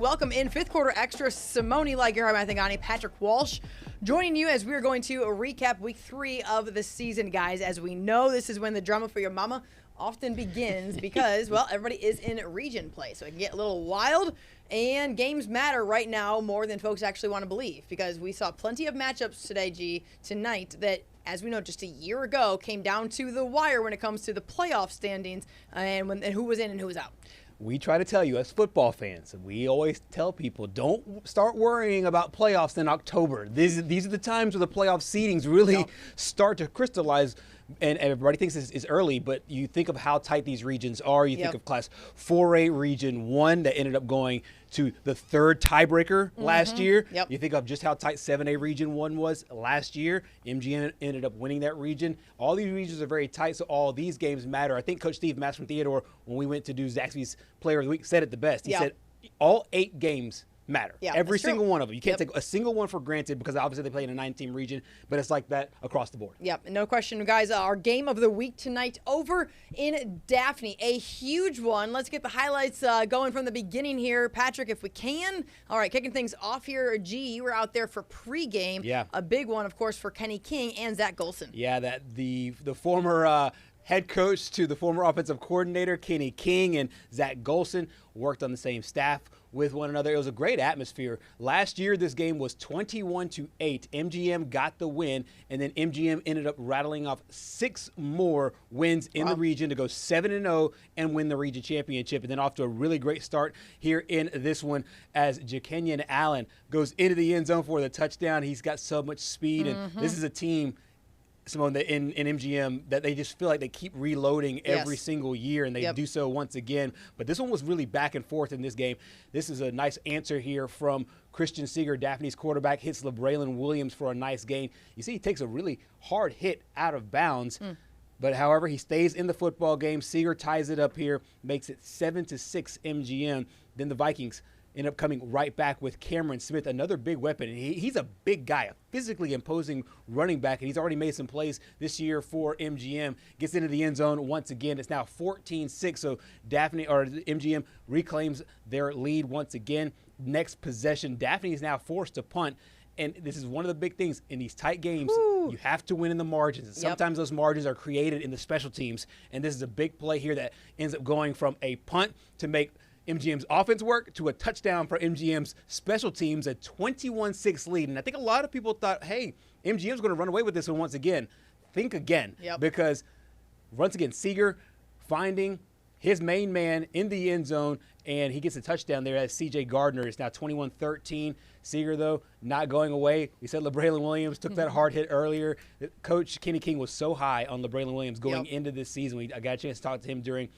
Welcome in fifth quarter extra. Simone Lagerhard-Mathangani, Patrick Walsh joining you as we are going to recap week 3 of the season, guys. As we know, this is when the drama for your mama often begins because, well, everybody is in region play. So it can get a little wild, and games matter right now more than folks actually want to believe because we saw plenty of matchups tonight that, as we know, just a year ago came down to the wire when it comes to the playoff standings and who was in and who was out. We try to tell you as football fans, we always tell people, don't start worrying about playoffs in October. These are the times where the playoff seedings really start to crystallize, and everybody thinks this is early, but you think of how tight these regions are. You think of Class 4A Region 1 that ended up going to the third tiebreaker last year. You think of just how tight 7A Region 1 was last year. MGM ended up winning that region. All these regions are very tight, so all these games matter. I think Coach Steve Master-Theodore, when we went to do Zaxby's Player of the Week, said it the best. He said all 8 games matter. Every single one of them. You can't take a single one for granted because obviously they play in a 9-team region, but it's like that across the board. No question, guys. Our game of the week tonight over in Daphne. A huge one. Let's get the highlights going from the beginning here. Patrick, if we can. All right, kicking things off here. G, you were out there for pregame. A big one, of course, for Kenny King and Zach Golson. That the former head coach to the former offensive coordinator, Kenny King, and Zach Golson worked on the same staff with one another. It was a great atmosphere. Last year, this game was 21-8. MGM got the win, and then MGM ended up rattling off 6 more wins in the region to go 7-0 and win the region championship. And then off to a really great start here in this one as Jakenyon Allen goes into the end zone for the touchdown. He's got so much speed, and this is a team, Simone, in MGM, that they just feel like they keep reloading every single year, and they do so once again. But this one was really back and forth in this game. This is a nice answer here from Christian Seeger, Daphne's quarterback, hits LeBraylon Williams for a nice gain. You see he takes a really hard hit out of bounds. But, however, he stays in the football game. Seeger ties it up here, makes it 7-6 MGM. Then the Vikings end up coming right back with Cameron Smith, another big weapon. And he's a big guy, a physically imposing running back, and he's already made some plays this year for MGM. Gets into the end zone once again. It's now 14-6, so MGM reclaims their lead once again. Next possession, Daphne is now forced to punt. And this is one of the big things in these tight games. You have to win in the margins. And sometimes those margins are created in the special teams. And this is a big play here that ends up going from a punt to make MGM's offense work to a touchdown for MGM's special teams, a 21-6 lead. And I think a lot of people thought, hey, MGM's going to run away with this one once again. Think again. Because once again, Seeger finding his main man in the end zone, and he gets a touchdown there as C.J. Gardner. It's now 21-13. Seeger, though, not going away. We said LeBraylon Williams took that hard hit earlier. Coach Kenny King was so high on LeBraylon Williams going into this season. I got a chance to talk to him during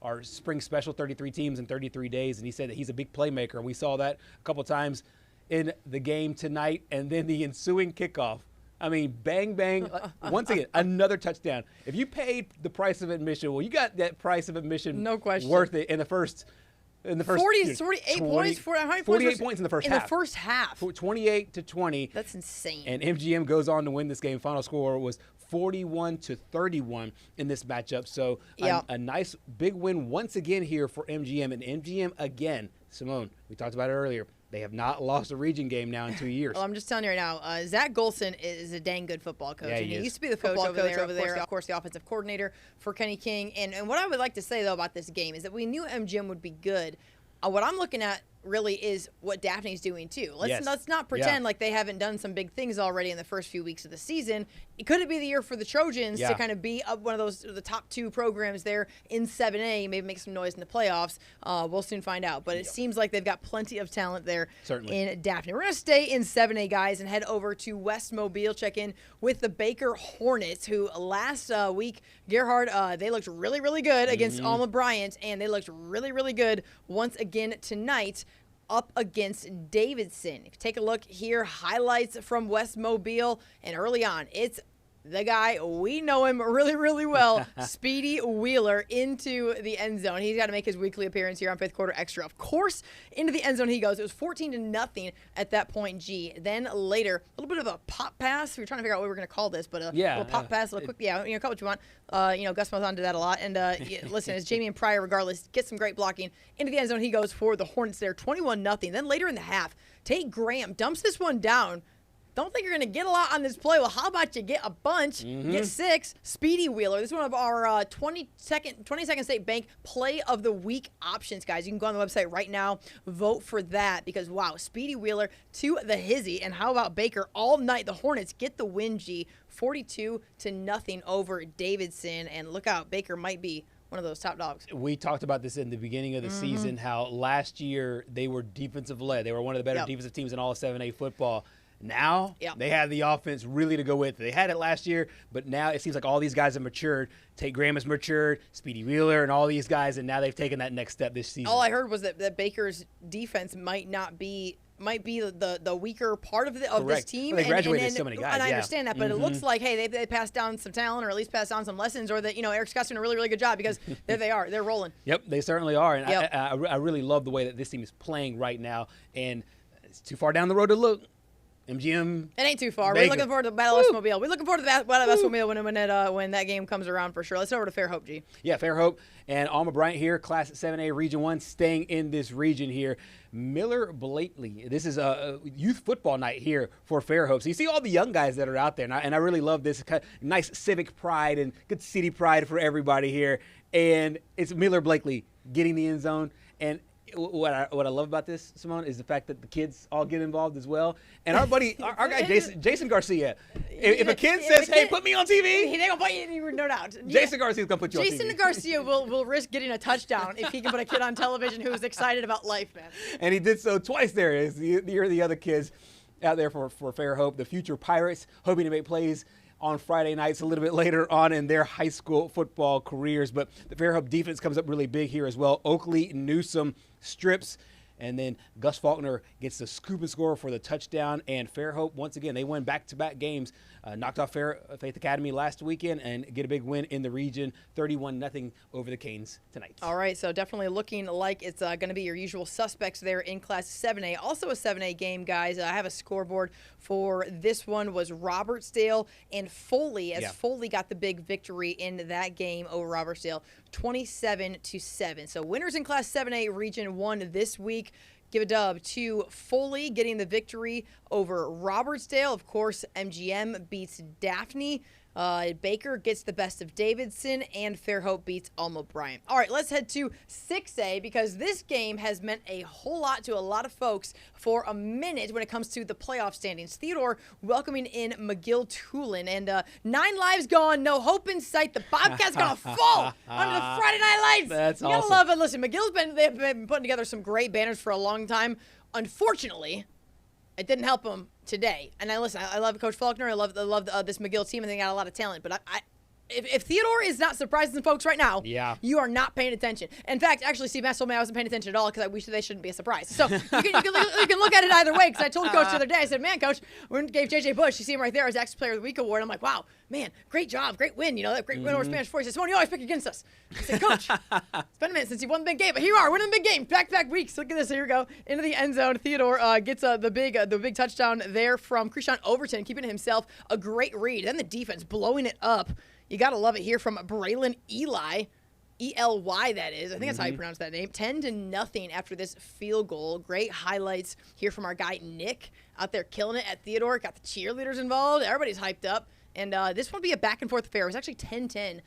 our spring special, 33 teams in 33 days, and he said that he's a big playmaker. And we saw that a couple times in the game tonight. And then the ensuing kickoff. I mean, bang, bang. Once again, another touchdown. If you paid the price of admission, well, you got that price of admission worth it in the first 48 points. 48 points in the first half. In the first half. 28-20. That's insane. And MGM goes on to win this game. Final score was 41-31 in this matchup. So a nice big win once again here for MGM. And MGM again, Simone, we talked about it earlier, they have not lost a region game now in 2 years. Well, I'm just telling you right now, Zach Golson is a dang good football coach. Yeah, he used to be the football coach over there, of course, the offensive coordinator for Kenny King. And what I would like to say, though, about this game is that we knew MGM would be good. What I'm looking at really is what Daphne's doing too. Let's not pretend like they haven't done some big things already in the first few weeks of the season. Could it be the year for the Trojans to kind of be one of the top 2 programs there in 7A, maybe make some noise in the playoffs? We'll soon find out. But it seems like they've got plenty of talent there in Daphne. We're going to stay in 7A, guys, and head over to West Mobile, check in with the Baker Hornets, who last week, Gerhard, they looked really, really good against Alma Bryant, and they looked really, really good once again tonight up against Davidson. If you take a look here, highlights from West Mobile, and early on, the guy, we know him really, really well, Speedy Wheeler, into the end zone. He's got to make his weekly appearance here on Fifth Quarter Extra. Of course, into the end zone he goes. It was 14-0 at that point, G. Then later, a little bit of a pop pass. We were trying to figure out what we were going to call this, but a little pop pass, a little quick, call what you want. Gus Malzahn did that a lot. And listen, as Jamie and Pryor, regardless, get some great blocking. Into the end zone he goes for the Hornets there, 21-0. Then later in the half, Tate Graham dumps this one down. Don't think you're going to get a lot on this play. Well, how about you get a bunch, get 6, Speedy Wheeler. This is one of our 22nd State Bank Play of the Week options, guys. You can go on the website right now, vote for that, because, wow, Speedy Wheeler to the hizzy. And how about Baker all night? The Hornets get the win, G, 42-0 over Davidson. And look out, Baker might be one of those top dogs. We talked about this in the beginning of the season, how last year they were defensive led. They were one of the better defensive teams in all of 7A football. Now they have the offense really to go with it. They had it last year, but now it seems like all these guys have matured. Tate Graham has matured, Speedy Wheeler, and all these guys, and now they've taken that next step this season. All I heard was that Baker's defense might be the weaker part of this team. Well, they graduated so many guys. And I understand that, but it looks like, hey, they passed down some talent, or at least passed down some lessons, or that, Eric Scott's doing a really, really good job, because there they are. They're rolling. Yep, they certainly are. And I really love the way that this team is playing right now. And it's too far down the road to look. MGM. It ain't too far. Baker. We're looking forward to the Battle of Westmobile. We're looking forward to the Battle of Westmobile when that game comes around for sure. Let's go over to Fairhope, G. Yeah, Fairhope and Alma Bryant here, Class 7A Region 1, staying in this region here. Miller Blakely. This is a youth football night here for Fairhope. So you see all the young guys that are out there, and I really love this. Nice civic pride and good city pride for everybody here. And it's Miller Blakely getting the end zone. And what I love about this, Simone, is the fact that the kids all get involved as well. And our buddy, our guy Jason Garcia, if a kid says, "Hey, put me on TV," they're gonna put you, no doubt. Jason Garcia's gonna put you on TV. Jason Garcia will risk getting a touchdown if he can put a kid on television who is excited about life, man. And he did so twice there. You're the other kids out there for Fairhope, the future Pirates, hoping to make plays on Friday nights a little bit later on in their high school football careers. But the Fairhope defense comes up really big here as well. Oakley Newsom strips, and then Gus Faulkner gets the scoop and score for the touchdown. And Fairhope, once again, they won back-to-back games. Knocked off Faith Academy last weekend and get a big win in the region, 31-0 over the Canes tonight. All right, so definitely looking like it's going to be your usual suspects there in Class 7A. Also a 7A game, guys. I have a scoreboard for this one. Was Robertsdale and Foley, as Foley got the big victory in that game over Robertsdale, 27-7. So winners in Class 7A Region 1 this week. Give a dub to Foley getting the victory over Robertsdale. Of course, MGM beats Daphne. Baker gets the best of Davidson, and Fairhope beats Alma Bryant. All right, let's head to 6A, because this game has meant a whole lot to a lot of folks for a minute when it comes to the playoff standings. Theodore welcoming in McGill-Tulane, and 9 lives gone, no hope in sight. The Bobcats going to fall under the Friday Night Lights. That's awesome. You gotta love it. Listen, they've been putting together some great banners for a long time. Unfortunately, it didn't help them today. And I love Coach Faulkner. I love this McGill team, and they got a lot of talent. But if Theodore is not surprising folks right now, you are not paying attention. In fact, actually, Steve Mass told me I wasn't paying attention at all, because they shouldn't be a surprise. So you can look at it either way, because I told Coach the other day, I said, man, Coach, we gave J.J. Bush, you see him right there, as X Player of the Week award. I'm like, wow, man, great job, great win. That great win over Spanish Force. He said, Simone, you always pick against us. I said, Coach, it's been a minute since you won the big game, but here you are, winning the big game, back-to-back weeks. Look at this, here we go, into the end zone. Theodore gets the big touchdown there from Krishan Overton, keeping it himself a great read. Then the defense blowing it up. You got to love it here from Braylon Eli. E-L-Y, that is. I think that's how you pronounce that name. 10-0 after this field goal. Great highlights here from our guy Nick out there killing it at Theodore. Got the cheerleaders involved. Everybody's hyped up. And this will be a back-and-forth affair. It was actually 10-10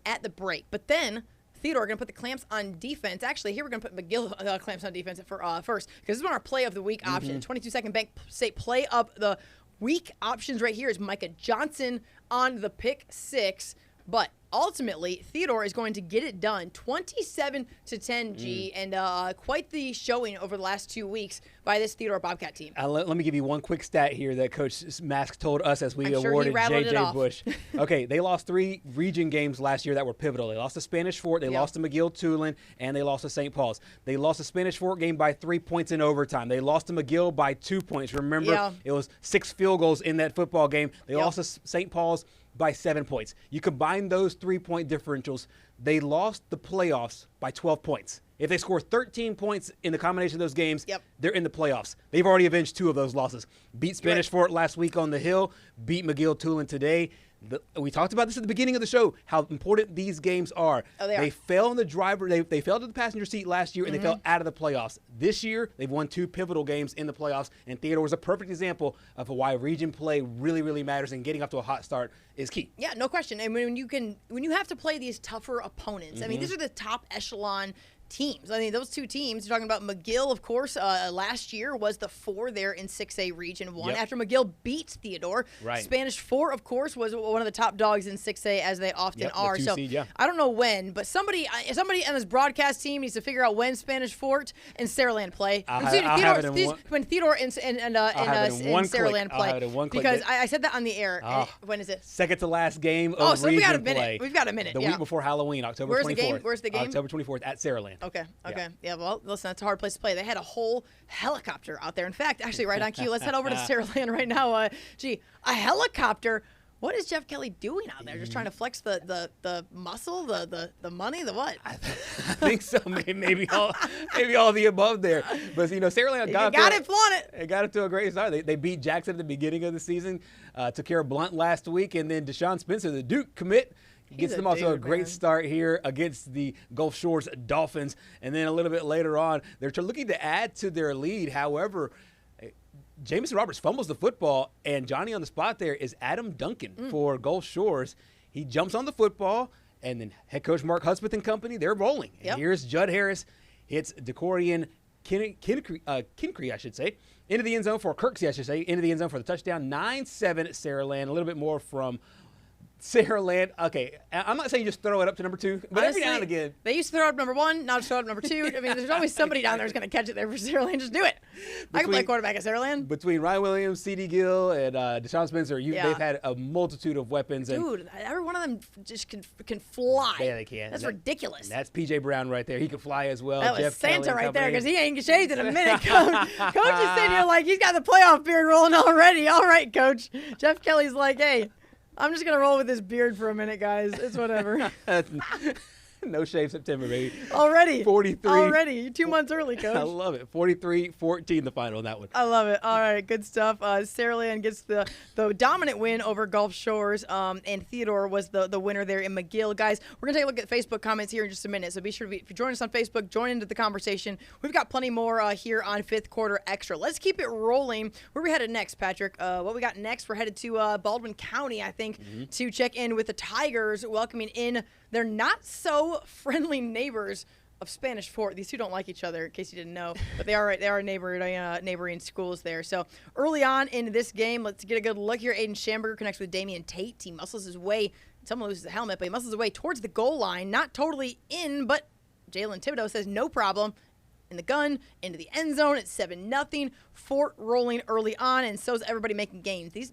at the break. But then Theodore going to put the clamps on defense. Actually, here we're going to put McGill clamps on defense first, because this is one of our play of the week option. 22-second Bank State play of the week options right here is Micah Johnson on the pick 6. But ultimately, Theodore is going to get it done 27-10, G, and quite the showing over the last 2 weeks by this Theodore Bobcat team. Let me give you one quick stat here that Coach Mask told us as we awarded J.J. Bush. Okay, they lost 3 region games last year that were pivotal. They lost to Spanish Fort, they lost to McGill-Tulane, and they lost to St. Paul's. They lost the Spanish Fort game by 3 points in overtime. They lost to McGill by 2 points. Remember, it was 6 field goals in that football game. They lost to St. Paul's by 7 points. You combine those 3-point differentials, they lost the playoffs by 12 points. If they score 13 points in the combination of those games, they're in the playoffs. They've already avenged 2 of those losses. Beat Spanish Fort last week on the Hill, beat McGill-Tulane today. We talked about this at the beginning of the show, how important these games are. They fell in the driver. They fell to the passenger seat last year, and they fell out of the playoffs. This year, they've won 2 pivotal games in the playoffs, and Theodore is a perfect example of why region play really, really matters, and getting off to a hot start is key. Yeah, no question. And when you have to play these tougher opponents, I mean, these are the top echelon teams. I mean, those 2 teams, you're talking about McGill, of course, last year was the 4 there in 6A Region 1 after McGill beat Theodore. Spanish Fort, of course, was one of the top dogs in 6A, as they often are. So seed, I don't know when, but somebody on this broadcast team needs to figure out when Spanish Fort and Saraland play. When Theodore and Saraland play. Because I said that on the air. When is it? Second to last game of so region we got a minute. play. We've got a minute. The week before Halloween, October 24th. Where's the game? October 24th at Saraland. Okay. Yeah, well, listen, that's a hard place to play. They had a whole helicopter out there. In fact, actually, right on cue, let's head over to Saraland right now. A helicopter. What is Jeff Kelly doing out there? Just trying to flex the muscle, the money, the what? I think so. Maybe all the above there. But, Saraland got it to a great start. They beat Jackson at the beginning of the season, took care of Blunt last week, and then Deshaun Spencer, the Duke commit, gets them off to a great start here against the Gulf Shores Dolphins. And then a little bit later on, they're looking to add to their lead. However, Jamison Roberts fumbles the football, and Johnny on the spot there is Adam Duncan for Gulf Shores. He jumps on the football, and then head coach Mark Hudspeth and company, they're rolling. And here's Judd Harris, hits Decorian Kincree, I should say, into the end zone for Kirksey, I should say, into the end zone for the touchdown. 9-7 Saraland, a little bit more from Saraland. Okay, I'm not saying just throw it up to number 2, but honestly, every now and again. They used to throw up number 1, now just throw up number 2. I mean, there's always somebody down there who's going to catch it there for Saraland. Just do it. I can play quarterback at Saraland. Between Ryan Williams, C.D. Gill, and Deshaun Spencer, they've had a multitude of weapons. Dude, every one of them just can fly. Yeah, they can. That's ridiculous. And that's P.J. Brown right there. He can fly as well. That was Jeff Santa Kelly right there, because he ain't shaved in a minute. Coach is sitting here like he's got the playoff beard rolling already. All right, Coach. Jeff Kelly's like, hey, I'm just going to roll with this beard for a minute, guys. It's whatever. No shave September, baby. Already. 43. Already. 2 months early, Coach. I love it. 43-14 the final on that one. I love it. All right, good stuff. Saraland gets the dominant win over Gulf Shores, and Theodore was the winner there in McGill. Guys, we're going to take a look at Facebook comments here in just a minute, so be sure if you join us on Facebook, join into the conversation. We've got plenty more here on Fifth Quarter Extra. Let's keep it rolling. Where are we headed next, Patrick? What we got next? We're headed to Baldwin County, I think, to check in with the Tigers, welcoming in their not-so-friendly neighbors of Spanish Fort. These 2 don't like each other, in case you didn't know, but they are neighboring schools there. So early on in this game, let's get a good look here. Aiden Schamberger connects with Damian Tate. He muscles his way. Someone loses the helmet, but he muscles his way towards the goal line. Not totally in, but Jalen Thibodeau says no problem. In the gun, into the end zone. It's 7-0. Fort rolling early on, and so is everybody making gains. These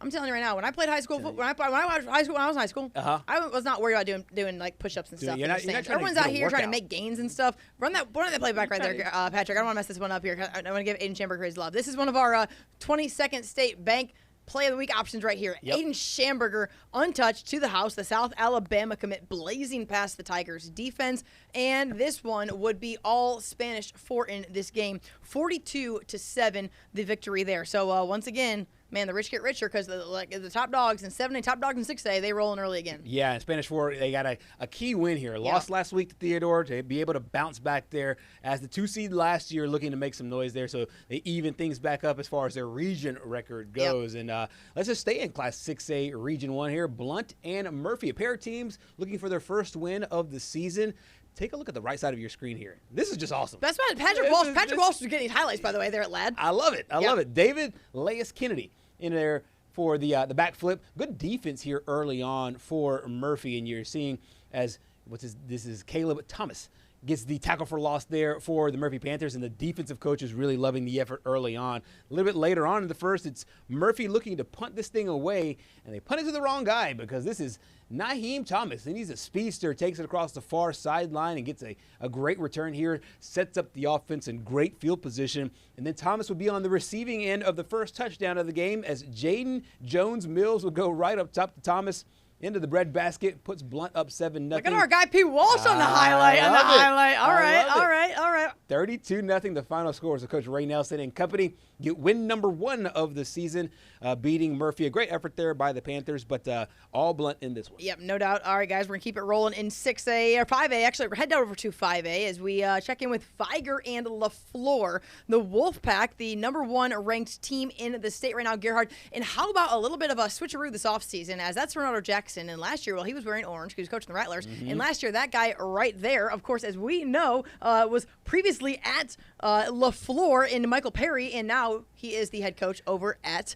I'm telling you right now, when I played high school, when I was in high school, I was not worried about doing like push-ups and stuff. Everyone's out here trying to make gains and stuff. Run that play back right there, Patrick. I don't want to mess this one up here. I want to give Aiden Schamberger his love. This is one of our 22nd State Bank Play of the Week options right here. Aiden Schamberger, untouched to the house. The South Alabama commit blazing past the Tigers defense. And this one would be all Spanish Fort in this game. 42-7, the victory there. So once again, man, the rich get richer because the top dogs in 7A, top dogs in 6A, they rolling early again. Yeah, in Spanish Fort, they got a key win here. Lost last week to Theodore to be able to bounce back there as the 2 seed last year, looking to make some noise there. So they even things back up as far as their region record goes. And let's just stay in Class 6A Region 1 here. Blunt and Murphy, a pair of teams looking for their first win of the season. Take a look at the right side of your screen here. This is just awesome. That's right. Patrick Walsh was getting his highlights, by the way, there at Lad. I love it. I love it. David Laius Kennedy in their for the backflip. Good defense here early on for Murphy, and you're seeing this is Caleb Thomas gets the tackle for loss there for the Murphy Panthers, and the defensive coach is really loving the effort early on. A little bit later on in the first, it's Murphy looking to punt this thing away, and they punt it to the wrong guy because this is Naheem Thomas, and he's a speedster, takes it across the far sideline and gets a great return here, sets up the offense in great field position, and then Thomas would be on the receiving end of the first touchdown of the game as Jaden Jones-Mills would go right up top to Thomas. Into the breadbasket, puts Blunt up 7-0. Look at our guy P. Walsh on the highlight. All right. 32-0, the final score. So Coach Ray Nelson and company get win number 1 of the season, beating Murphy. A great effort there by the Panthers, but all Blunt in this one. Yep, no doubt. All right, guys, we're going to keep it rolling in 6A or 5A. Actually, we're heading over to 5A as we check in with Viger and LaFleur, the Wolfpack, the number 1 ranked team in the state right now, Gerhard. And how about a little bit of a switcheroo this offseason, as that's Ronaldo Jackson. And last year, well, he was wearing orange because he was coaching the Rattlers. Mm-hmm. And last year, that guy right there, of course, as we know, was previously at LaFleur in Michael Perry, and now he is the head coach over at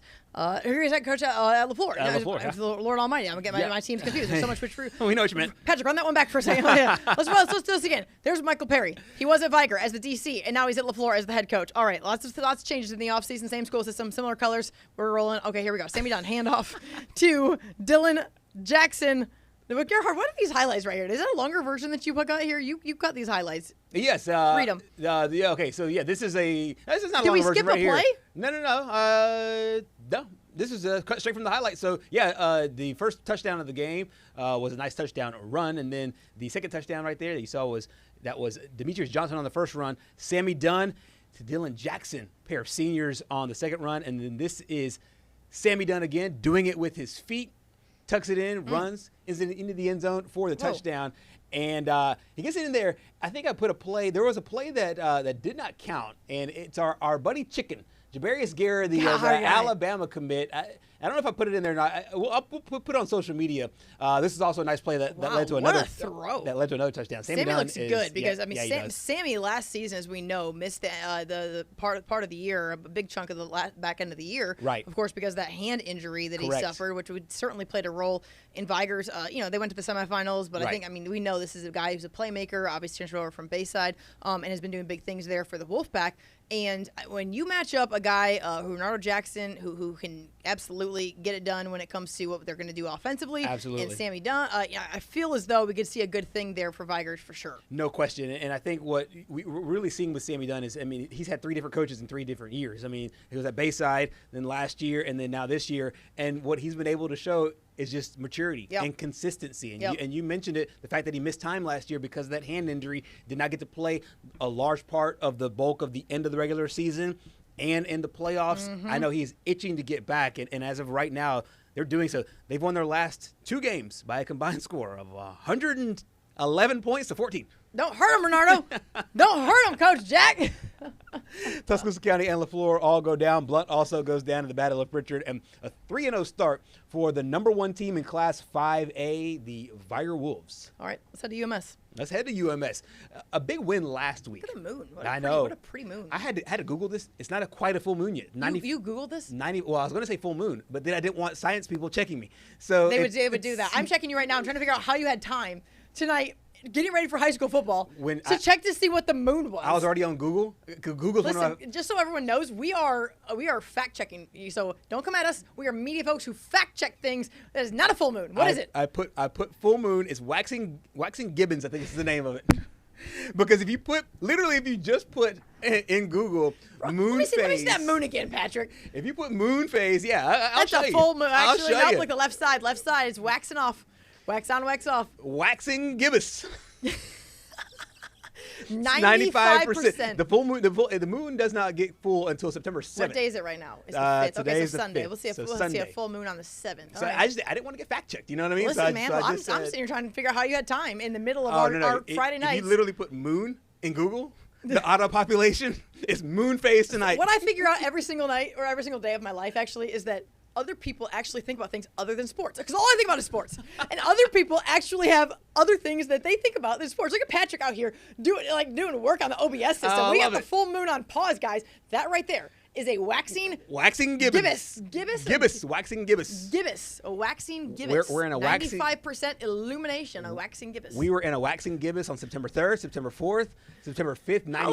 he's head coach at LaFleur. Lord Almighty, I'm getting my teams confused. There's so much true. We know what you meant. Patrick, run that one back for a second. Let's do this again. There's Michael Perry. He was at Viger as the DC, and now he's at LaFleur as the head coach. All right, lots of changes in the offseason. Same school system, similar colors. We're rolling. Okay, here we go. Sammy Dunn, handoff to Dylan Jackson. But Gerhard, what are these highlights right here? Is that a longer version that you got here? You got these highlights. Yes. Read them. Okay, so yeah, this is not a longer version right here. Did we skip a play? No. This is cut straight from the highlights. So yeah, the first touchdown of the game was a nice touchdown run, and then the second touchdown right there that you saw was Demetrius Johnson on the first run, Sammy Dunn to Dylan Jackson, pair of seniors on the second run, and then this is Sammy Dunn again doing it with his feet. Tucks it in, runs into the end zone for the touchdown, and he gets it in there. I think I put a play. There was a play that did not count, and it's our buddy Chicken, Jabarius Guerra, the Alabama commit. I don't know if I put it in there or not. I'll put it on social media. This is also a nice play that led to another throw. That led to another touchdown. Sammy looks good because Sammy last season, as we know, missed the part of the year, a big chunk of the back end of the year. Right. Of course, because of that hand injury that he suffered, which would certainly played a role in Viger's. They went to the semifinals, but we know this is a guy who's a playmaker, obviously transferred over from Bayside, and has been doing big things there for the Wolfpack. And when you match up a guy who Ronaldo Jackson, who can absolutely get it done when it comes to what they're going to do offensively, and Sammy Dunn, I feel as though we could see a good thing there for Viger for sure. No question. And I think what we're really seeing with Sammy Dunn is, he's had 3 different coaches in 3 different years. He was at Bayside, then last year, and then now this year. And what he's been able to show is just maturity and consistency. And you mentioned it, the fact that he missed time last year because of that hand injury, did not get to play a large part of the bulk of the end of the regular season and in the playoffs. I know he's itching to get back, and as of right now, they're doing so. They've won their last 2 games by a combined score of 111 points to 14. Don't hurt him, Bernardo. Don't hurt him, Coach Jack. Tuscaloosa County and LaFleur all go down. Blunt also goes down in the Battle of Pritchard, and a 3-0 start for the number 1 team in Class 5A, the Viger Wolves. All right, let's head to UMS. Let's head to UMS. A big win last week. Look at the moon. I know. What a pretty moon. I had to Google this. It's not quite a full moon yet. You Googled this? Well, I was going to say full moon, but then I didn't want science people checking me. So they would do that. I'm checking you right now. I'm trying to figure out how you had time tonight, getting ready for high school football, check to see what the moon was. I was already on Google. Google's just so everyone knows, we are fact checking. So don't come at us. We are media folks who fact check things. That is not a full moon. What is it? I put full moon. It's waxing Gibbons, I think is the name of it. Because if you just put in Google moon phase. Let me see that moon again, Patrick. If you put moon phase, I'll show you. That's a full moon. Actually, not like the left side. Left side is waxing off. Wax on, wax off. Waxing gibbous. 95%. The moon does not get full until September 7th. What day is it right now? It's the 5th. Okay, so Sunday. 5th. We'll see a full moon on the 7th. So I didn't want to get fact checked. You know what I mean? Listen, man. I'm sitting here trying to figure out how you had time in the middle of our Friday nights. If you literally put moon in Google, the auto population is moon phase tonight. What I figure out every single night or every single day of my life actually is that other people actually think about things other than sports. Because all I think about is sports. And other people actually have other things that they think about than sports. Look at Patrick out here doing work on the OBS system. We got the full moon on pause, guys. That right there is a waxing gibbous. Gibbous. Waxing gibbous. Gibbous. A waxing gibbous. We're in a waxing. 95% illumination. A waxing gibbous. We were in a waxing gibbous on September 3rd, September 4th, September 5th. 95%. How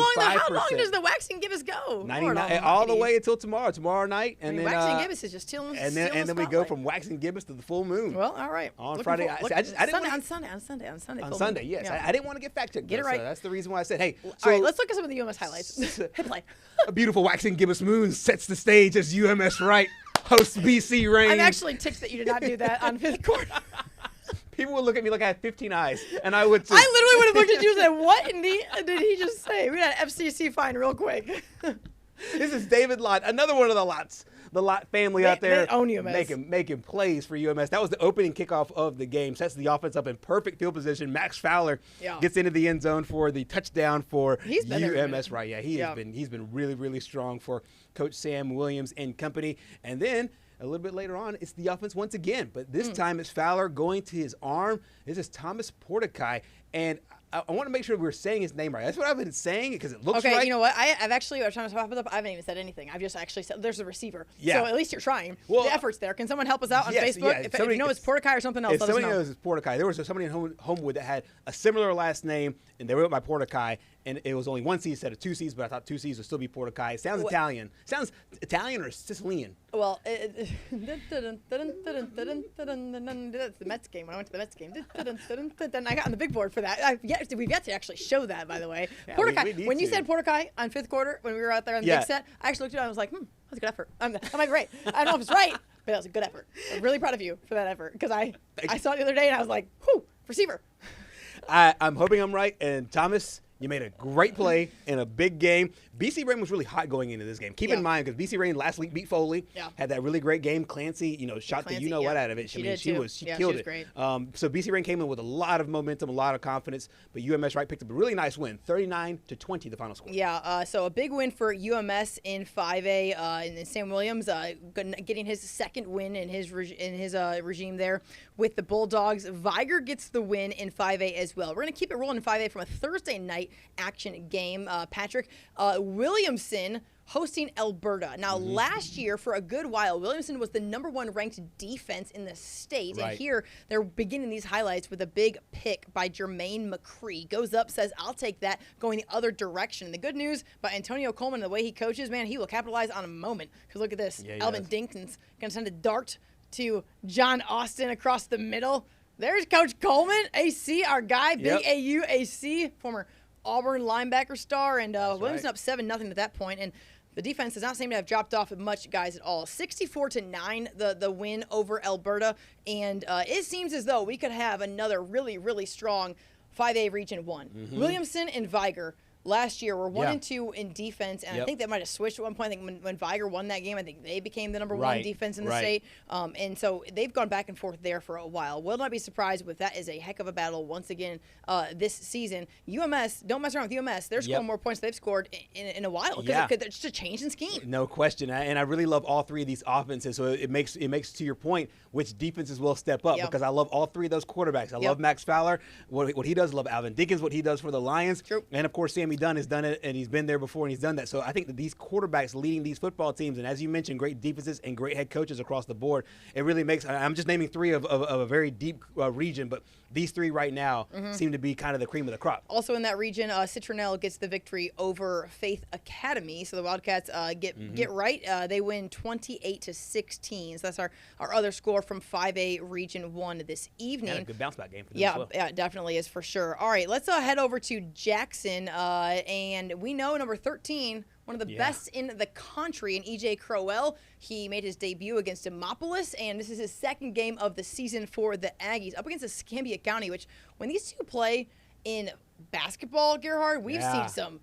long does the waxing gibbous go? 99, all the way until tomorrow night, and then waxing gibbous is just still. And then we go from waxing gibbous to the full moon. Well, all right. On Friday, on Sunday. Yes, yeah. I didn't want to get fact checked. Get it right. So that's the reason why I said, hey. So, all right, let's look at some of the UMS highlights. Hit play. A beautiful waxing gibbous moon sets the stage as UMS Wright hosts BC Rain. I'm actually ticked that you did not do that on fifth quarter. People would look at me like I had 15 eyes, and I would. I literally would have looked at you and said, "What did he just say?" We got an FCC fine real quick. This is David Lott, another one of the Lotts. The Lott family out there they own UMS. making plays for UMS. That was the opening kickoff of the game. Sets the offense up in perfect field position. Max Fowler gets into the end zone for the touchdown for UMS. Right, yeah, he's been really, really strong for Coach Sam Williams and company. And then a little bit later on, it's the offense once again, but this time it's Fowler going to his arm. This is Thomas Portakai, and I want to make sure we're saying his name right. That's what I've been saying because it looks right. Okay, you know what? I've actually, by the time I pop it up, I haven't even said anything. I've just actually said there's a receiver. Yeah. So at least you're trying. Well, the effort's there. Can someone help us out on Facebook? Yeah. If you know it's Portakai or something else, if let us know. somebody knows it's Portakai. There was somebody in Homewood that had a similar last name, and they wrote by Portakai, and it was only one C instead of two C's, but I thought two C's would still be Portakai. It sounds Italian. Sounds Italian or Sicilian. Well, that's the Mets game. When I went to the Mets game, I got on the big board for that. We've yet to actually show that, by the way. Yeah, Portakai. When you said Portakai on fifth quarter, when we were out there on the big set, I actually looked at it and I was like, that was a good effort. I'm like, right. I don't know if it's right, but that was a good effort. I'm really proud of you for that effort because I saw it the other day and I was like, whew, receiver. I'm hoping I'm right. And Thomas, you made a great play in a big game. BC Rain was really hot going into this game. Keep in mind, because BC Rain last week beat Foley, had that really great game. Clancy, shot the you-know-what out of it. She killed it. Great. So BC Rain came in with a lot of momentum, a lot of confidence, but UMS Wright picked up a really nice win, 39-20 the final score. Yeah, so a big win for UMS in 5A, and then Sam Williams getting his second win in his regime there with the Bulldogs. Viger gets the win in 5A as well. We're going to keep it rolling in 5A from a Thursday night action game. Patrick, Williamson hosting Alberta. Now, last year, for a good while, Williamson was the #1 ranked defense in the state. Right. And here, they're beginning these highlights with a big pick by Jermaine McCree. Goes up, says, I'll take that, going the other direction. The good news by Antonio Coleman, the way he coaches, man, he will capitalize on a moment. Because look at this. Alvin Dinkton's going to send a dart to John Austin across the middle. There's Coach Coleman, AC, our guy, big AU AC, former Auburn linebacker star, and Williamson up 7-0 at that point, and the defense does not seem to have dropped off much, guys, at all. 64-9, the win over Alberta, and it seems as though we could have another really, really strong 5A Region 1. Williamson and Viger last year were 1-2 in defense, and I think that might have switched at one point. I think when Viger won that game, I think they became the #1 defense in the state, and so they've gone back and forth there for a while. Will not be surprised if that is a heck of a battle once again this season. UMS, don't mess around with UMS. They're scoring more points than they've scored in a while because it's just a change in scheme. No question, and I really love all three of these offenses. So it makes to your point which defenses will step up because I love all three of those quarterbacks. I love Max Fowler, what he does. I love Alvin Dinkins, what he does for the Lions, and of course Sammy Dunn has done it, and he's been there before, and he's done that. So I think that these quarterbacks leading these football teams, and as you mentioned, great defenses and great head coaches across the board, it really makes – I'm just naming three of a very deep region, but these three right now seem to be kind of the cream of the crop. Also in that region, Citronelle gets the victory over Faith Academy. So the Wildcats get right. They win 28-16. So that's our other score from 5A Region 1 this evening. Yeah, a good bounce-back game for them as well. Yeah, it definitely is for sure. All right, let's head over to Jackson, and we know number 13, one of the best in the country, in E.J. Crowell. He made his debut against Demopolis, and this is his second game of the season for the Aggies, up against Escambia County, which when these two play in basketball, Gerhard, we've seen some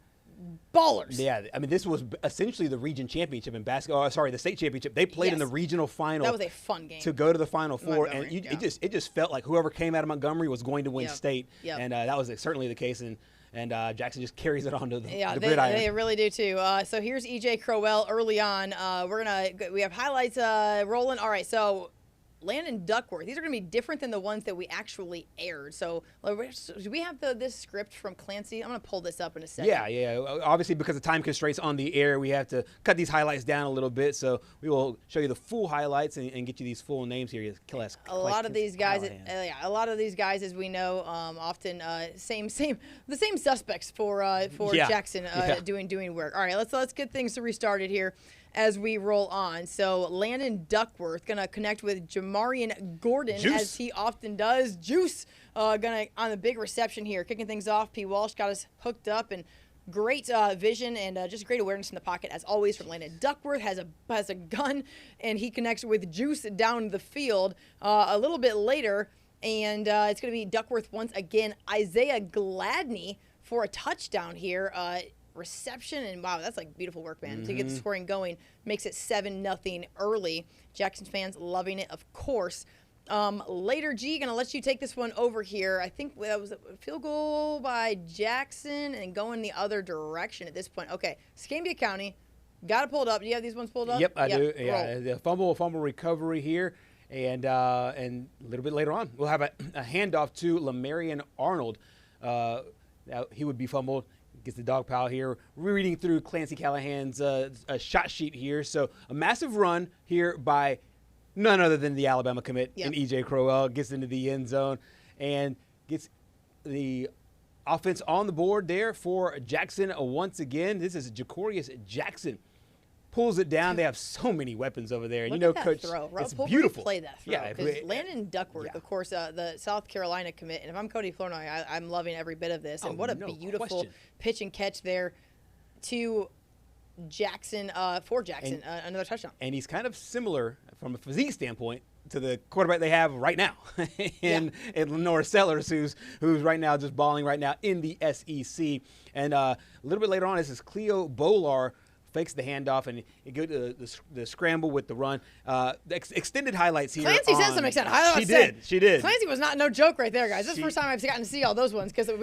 ballers. Yeah, I mean, this was essentially the region championship in basketball. The state championship. They played in the regional final. That was a fun game. To go to the Final Four, and it just felt like whoever came out of Montgomery was going to win state, and that was certainly the case. And Jackson just carries it on to the gridiron. They really do too. So here's E.J. Crowell early on. We have highlights rolling. All right, so Landon Duckworth. These are going to be different than the ones that we actually aired. So do we have this script from Clancy? I'm going to pull this up in a second. Yeah. Obviously, because of time constraints on the air, we have to cut these highlights down a little bit. So we will show you the full highlights and get you these full names here. A lot of these guys, as we know, often the same suspects for Jackson doing work. All right, let's get things restarted here as we roll on. So Landon Duckworth going to connect with Jamarian Gordon, Juice, as he often does. Juice going to on the big reception here, kicking things off. P. Walsh got us hooked up, and great vision and just great awareness in the pocket as always from Landon Duckworth. Has a gun, and he connects with Juice down the field a little bit later, and it's going to be Duckworth once again. Isaiah Gladney for a touchdown here. Reception, and wow, that's like beautiful work, man. To get the scoring going, makes it 7-0 early. Jackson fans loving it, of course. Later, G, gonna let you take this one over here. I think that was a field goal by Jackson and going the other direction at this point. Okay, Escambia County, got it pulled up. Do you have these ones pulled up? Yep, I do. Yeah, the fumble recovery here, and a little bit later on, we'll have a handoff to Lamarian Arnold. He would be fumbled. Gets the dog pile here. Reading through Clancy Callahan's shot sheet here. So a massive run here by none other than the Alabama commit in E.J. Crowell. Gets into the end zone and gets the offense on the board there for Jackson once again. This is Jacorius Jackson. Pulls it down. They have so many weapons over there. And Look at Coach, throw. it's beautiful. Play that throw. Yeah, Landon Duckworth, of course, the South Carolina commit. And if I'm Cody Flournoy, I'm loving every bit of this. And what a beautiful pitch and catch there to Jackson, another touchdown. And he's kind of similar from a physique standpoint to the quarterback they have right now in Lenore Sellers, who's right now just balling right now in the SEC. And a little bit later on, this is Cleo Bolar. Fakes the handoff, and you go to the scramble with the run. Extended highlights here. Clancy said some extended highlights. She did. Clancy was no joke right there, guys. This is the first time I've gotten to see all those ones because that's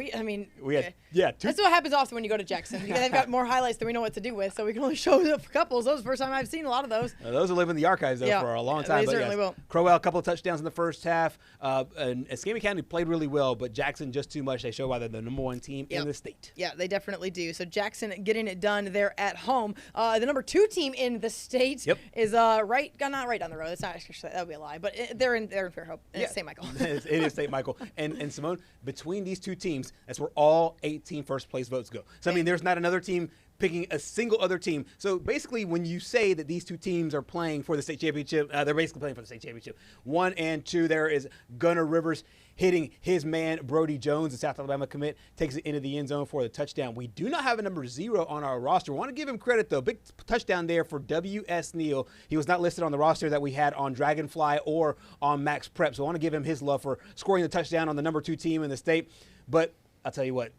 what happens often when you go to Jackson. They've got more highlights than we know what to do with, so we can only show a couple. Those are the first time I've seen a lot of those. Those will live in the archives though for a long time. They certainly will. Crowell, a couple of touchdowns in the first half. And Escambia County played really well, but Jackson just too much. They show why they're the number one team in the state. Yeah, they definitely do. So Jackson getting it done there at home. The number 2 team in the state is not right down the road. It's not actually, that would be a lie, but they're in Fairhope. And it's St. Michael. It is St. Michael. And Simone, between these two teams, that's where all 18 first place votes go. So I mean, there's not another team picking a single other team. So basically, when you say that these two teams are playing for the state championship, they're basically playing for the state championship. 1 and 2, there is Gunnar Rivers hitting his man, Brody Jones, the South Alabama commit, takes it into the end zone for the touchdown. We do not have a number 0 on our roster. We want to give him credit, though. Big touchdown there for W.S. Neal. He was not listed on the roster that we had on Dragonfly or on Max Prep, so I want to give him his love for scoring the touchdown on the number 2 team in the state. But I'll tell you what,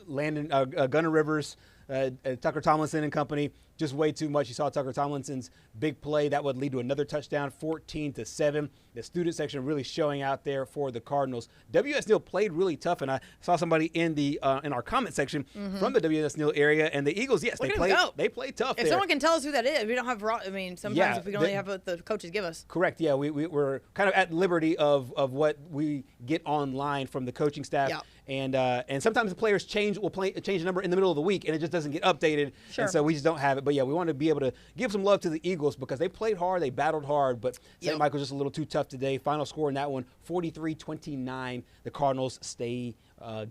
Gunnar Rivers, Tucker Tomlinson and company, just way too much. You saw Tucker Tomlinson's big play that would lead to another touchdown, 14-7. The student section really showing out there for the Cardinals. W.S. Neal played really tough, and I saw somebody in the in our comment section from the W.S. Neal area, and the Eagles, yes, they played tough. If someone can tell us who that is, we don't have. I mean, sometimes if we can only have what the coaches give us. Correct. Yeah, we're kind of at liberty of what we get online from the coaching staff. Yeah. And sometimes the players change the number in the middle of the week, and it just doesn't get updated. Sure. And so we just don't have it. But yeah, we want to be able to give some love to the Eagles because they played hard, they battled hard, but St. Michael's just a little too tough today. Final score in that one, 43-29. The Cardinals get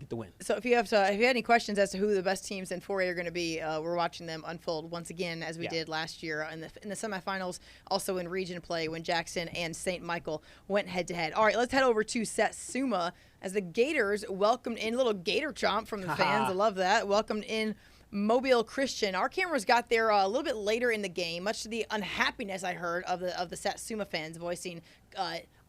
the win. So if you had any questions as to who the best teams in 4A are going to be, we're watching them unfold once again as we did last year in the semifinals, also in region play when Jackson and St. Michael went head to head. All right, let's head over to Satsuma as the Gators welcomed in a little Gator chomp from the fans. I love that. Welcomed in Mobile Christian. Our cameras got there a little bit later in the game, much to the unhappiness I heard of the Satsuma fans voicing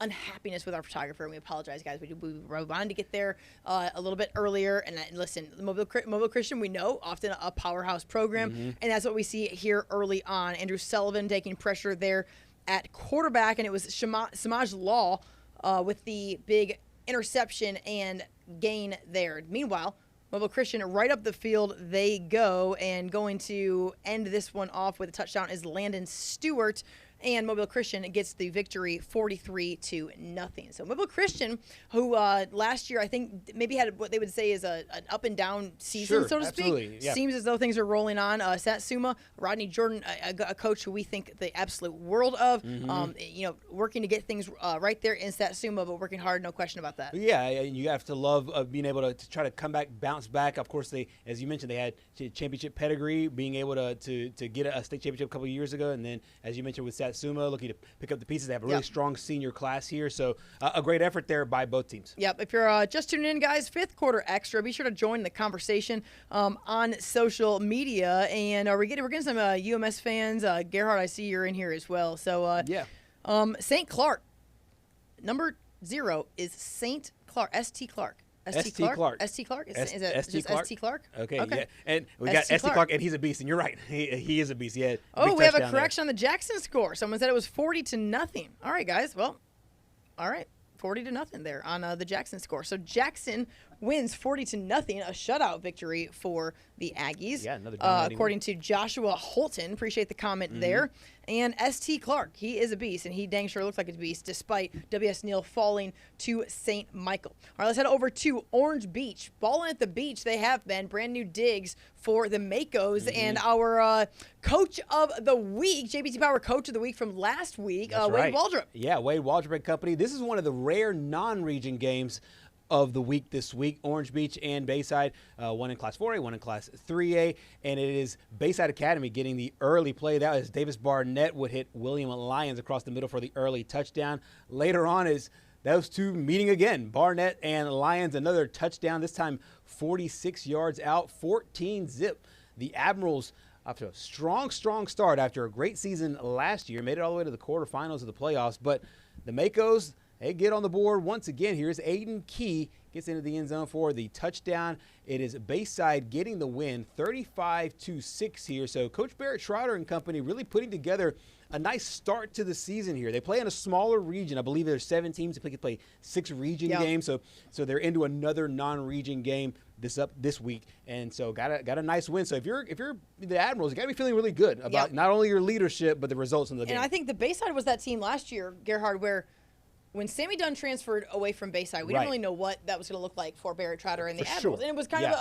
unhappiness with our photographer. And we apologize, guys. We wanted to get there a little bit earlier. And listen, Mobile Christian, we know, often a powerhouse program, and that's what we see here early on. Andrew Sullivan taking pressure there at quarterback, and it was Samaj Law with the big interception and gain there. Meanwhile, Mobile Christian right up the field they go, and going to end this one off with a touchdown is Landon Stewart. and Mobile Christian gets the victory 43-0. So Mobile Christian, who last year I think maybe had what they would say is an up and down season, so to speak. Yeah. Seems as though things are rolling on. Satsuma, Rodney Jordan, a coach who we think the absolute world of, working to get things right there in Satsuma, but working hard, no question about that. Yeah, you have to love being able to try to come back, bounce back. Of course, they, as you mentioned, they had championship pedigree, being able to get a state championship a couple of years ago, and then, as you mentioned, with Satsuma, looking to pick up the pieces. They have a really strong senior class here, so a great effort there by both teams. Yep. If you're just tuning in, guys, fifth quarter extra, be sure to join the conversation on social media, and we're getting some UMS fans. Gerhard, I see you're in here as well. So St. Clark, number 0 is St. Clark, St. Clark. St. Clark. St. Clark? Is it just St. Clark? Okay, yeah. And we got St. Clark, and he's a beast, and you're right. He is a beast. Yeah. Oh, we have a correction on the Jackson score. Someone said it was 40-0. All right, guys. Well, all right. 40-0 there on the Jackson score. So Jackson wins 40-0, a shutout victory for the Aggies. Yeah, another according to Joshua Holton. Appreciate the comment there. And St. Clark, he is a beast, and he dang sure looks like a beast, despite W.S. Neal falling to St. Michael. All right, let's head over to Orange Beach. Balling at the beach, they have been. Brand new digs for the Makos, and our coach of the week, JBT Power Coach of the Week from last week, Wade Waldrop. Yeah, Wade Waldrop and company. This is one of the rare non-region games of the week this week. Orange Beach and Bayside, one in Class 4A, one in Class 3A, and it is Bayside Academy getting the early play. That is Davis Barnett would hit William Lyons across the middle for the early touchdown. Later on is those two meeting again. Barnett and Lyons, another touchdown, this time 46 yards out, 14-zip. The Admirals, after a strong start after a great season last year, made it all the way to the quarterfinals of the playoffs, but the Makos, they get on the board once again. Here's Aiden Key, gets into the end zone for the touchdown. It is Bayside getting the win, 35-6 here. So Coach Barrett Schroeder and company really putting together a nice start to the season here. They play in a smaller region. I believe there's 7 teams. They play 6 region games. So they're into another non-region game this week, and so got a nice win. So if you're the Admirals, you got to be feeling really good about not only your leadership but the results in the game. And I think the Bayside was that team last year, Gerhard, where when Sammy Dunn transferred away from Bayside, we didn't really know what that was going to look like for Barrett Trotter and the Admirals. And it was kind of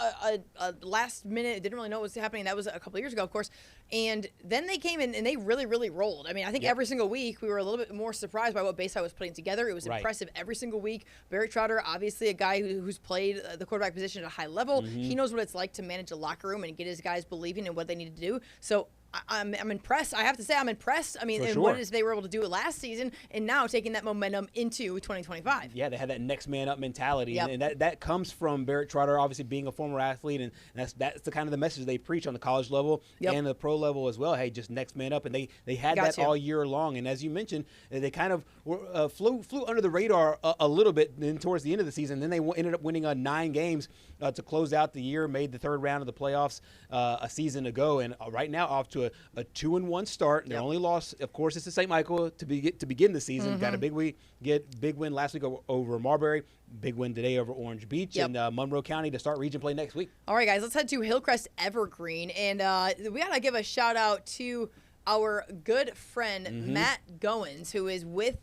a last minute, didn't really know what was happening. That was a couple of years ago, of course. And then they came in and they really, really rolled. I mean, I think every single week we were a little bit more surprised by what Bayside was putting together. It was impressive every single week. Barrett Trotter, obviously a guy who's played the quarterback position at a high level. He knows what it's like to manage a locker room and get his guys believing in what they need to do. So I'm impressed. I have to say I'm impressed. I mean, what they were able to do last season and now taking that momentum into 2025. Yeah, they had that next man up mentality, and that comes from Barrett Trotter, obviously being a former athlete, and that's the kind of the message they preach on the college level and the pro level as well. Hey, just next man up, and they had that all year long. And as you mentioned, they kind of flew under the radar a little bit. Then towards the end of the season, then they ended up winning 9 games to close out the year. Made the third round of the playoffs a season ago, and right now off to a 2-1 start. Their only loss, of course, is to St. Michael to begin the season. Got a big win last week over Marbury. Big win today over Orange Beach and Monroe County to start region play next week. All right, guys, let's head to Hillcrest Evergreen, and we got to give a shout out to our good friend Matt Goins, who is with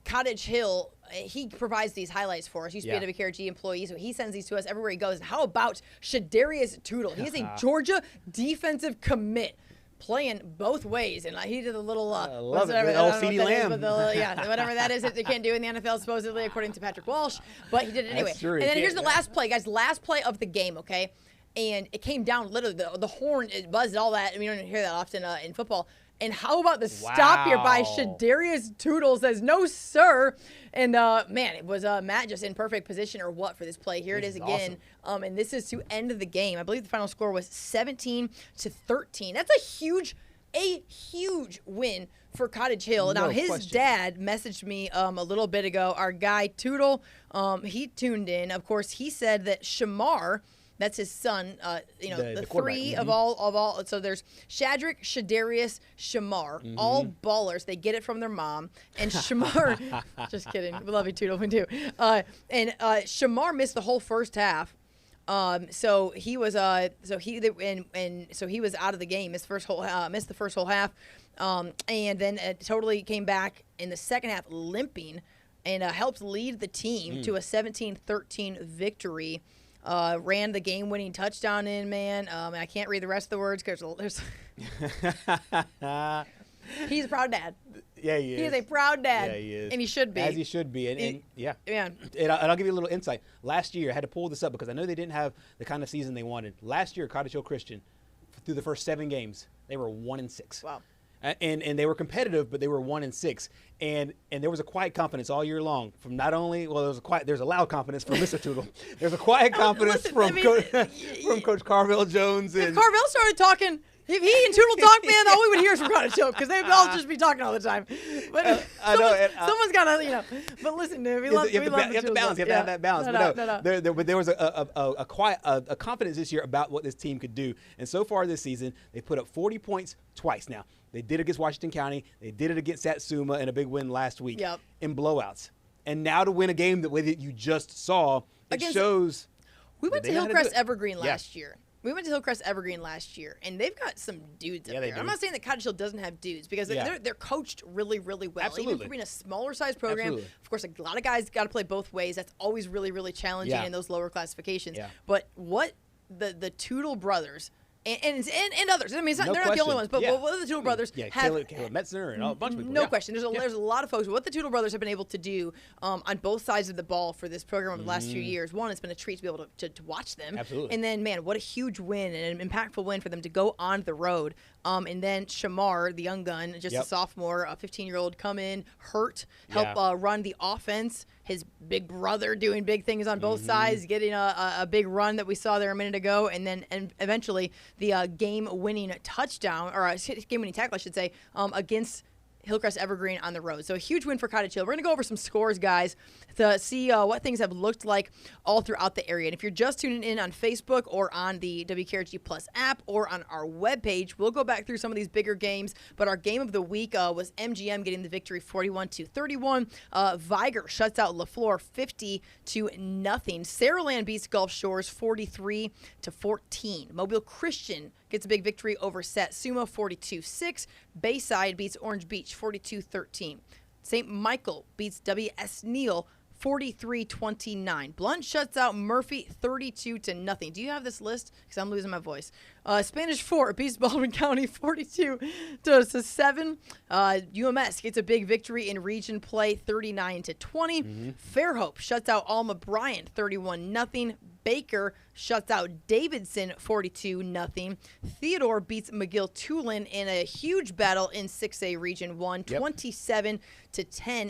Cottage Hill. He provides these highlights for us. He used to be a WKRG employee, so he sends these to us everywhere he goes. And how about Shadarius Tootle? He is a Georgia defensive commit, playing both ways, and he did a little CeeDee Lamb, whatever that is that they can't do in the NFL supposedly, according to Patrick Walsh, but he did it anyway. And then here's the last play, guys. Last play of the game, okay? And it came down literally the horn, it buzzed, all that. I mean, you don't hear that often in football. And how about the stop here by Shadarius Tootle? Says, no, sir. And, man, it was Matt just in perfect position or what for this play. Here it is again. Awesome. And this is to end the game. I believe the final score was 17-13. That's a huge win for Cottage Hill. Now, his dad messaged me a little bit ago. Our guy, Tootle, he tuned in. Of course, he said that Shamar, that's his son, the 3 of all. So there's Shadrach, Shadarius, Shamar, all ballers. They get it from their mom. And Shamar, just kidding. We love you, Tootle, we do. And Shamar missed the whole first half. So he was out of the game. Missed the first whole half, and then totally came back in the second half limping, and helped lead the team to a 17-13 victory. Ran the game-winning touchdown in, man. I can't read the rest of the words because there's. He's a proud dad. Yeah, he is. He is a proud dad. Yeah, he is. And he should be. As he should be. And yeah. Man. And I'll give you a little insight. Last year, I had to pull this up because I know they didn't have the kind of season they wanted. Last year, Cottage Hill Christian, through the first 7 games, they were 1-6. Wow. And they were competitive, but they were 1-6, and there was a quiet confidence all year long from not only there's a loud confidence from Mr. Tootle. There's a quiet confidence from Coach Carvel Jones. If Carvel started talking, if he and Tootle talk, man, all we would hear is from Cottage Hill because they'd all just be talking all the time. But someone's got to, But listen, dude, we love You have to balance. You have to have that balance. No. But there was a confidence this year about what this team could do. And so far this season, they put up 40 points twice now. They did it against Washington County. They did it against Satsuma in a big win last week in blowouts. And now to win a game the way that you just saw, it shows. We went to Hillcrest Evergreen last year. And they've got some dudes up there. I'm not saying that Cottage Hill doesn't have dudes because they're coached really, really well. Absolutely. Even for being a smaller size program. Absolutely. Of course, a lot of guys got to play both ways. That's always really, really challenging in those lower classifications. Yeah. But what the Tootle brothers and others. I mean, they're not the only ones, but what the Tootle brothers have. Caleb Metzner and a bunch of people. No question. There's a lot of folks. What the Tootle brothers have been able to do on both sides of the ball for this program over the last few years. One, it's been a treat to be able to watch them. Absolutely. And then, man, what a huge win and an impactful win for them to go on the road. And then Shamar, the young gun, just a sophomore, a 15-year-old, come in, help run the offense. His big brother doing big things on both sides, getting a big run that we saw there a minute ago, and eventually the game-winning touchdown, or game-winning tackle, I should say, against Hillcrest Evergreen on the road. So a huge win for Cottage Hill. We're going to go over some scores, guys, to see what things have looked like all throughout the area. And if you're just tuning in on Facebook or on the WKRG Plus app or on our webpage, we'll go back through some of these bigger games. But our game of the week was MGM getting the victory 41-31. Viger shuts out LaFleur 50-0. Saraland beats Gulf Shores 43-14. Mobile Christian gets a big victory over Satsuma 42-6. Bayside beats Orange Beach 42-13. St. Michael beats W.S. Neal 43-29. Blunt shuts out Murphy 32-0. Do you have this list? Because I'm losing my voice. Spanish Fort beats Baldwin County 42-7. UMS gets a big victory in region play 39-20. Fairhope shuts out Alma Bryant 31-0. Baker shuts out Davidson 42-0. Theodore beats McGill Tulin in a huge battle in 6A Region 1, 27-10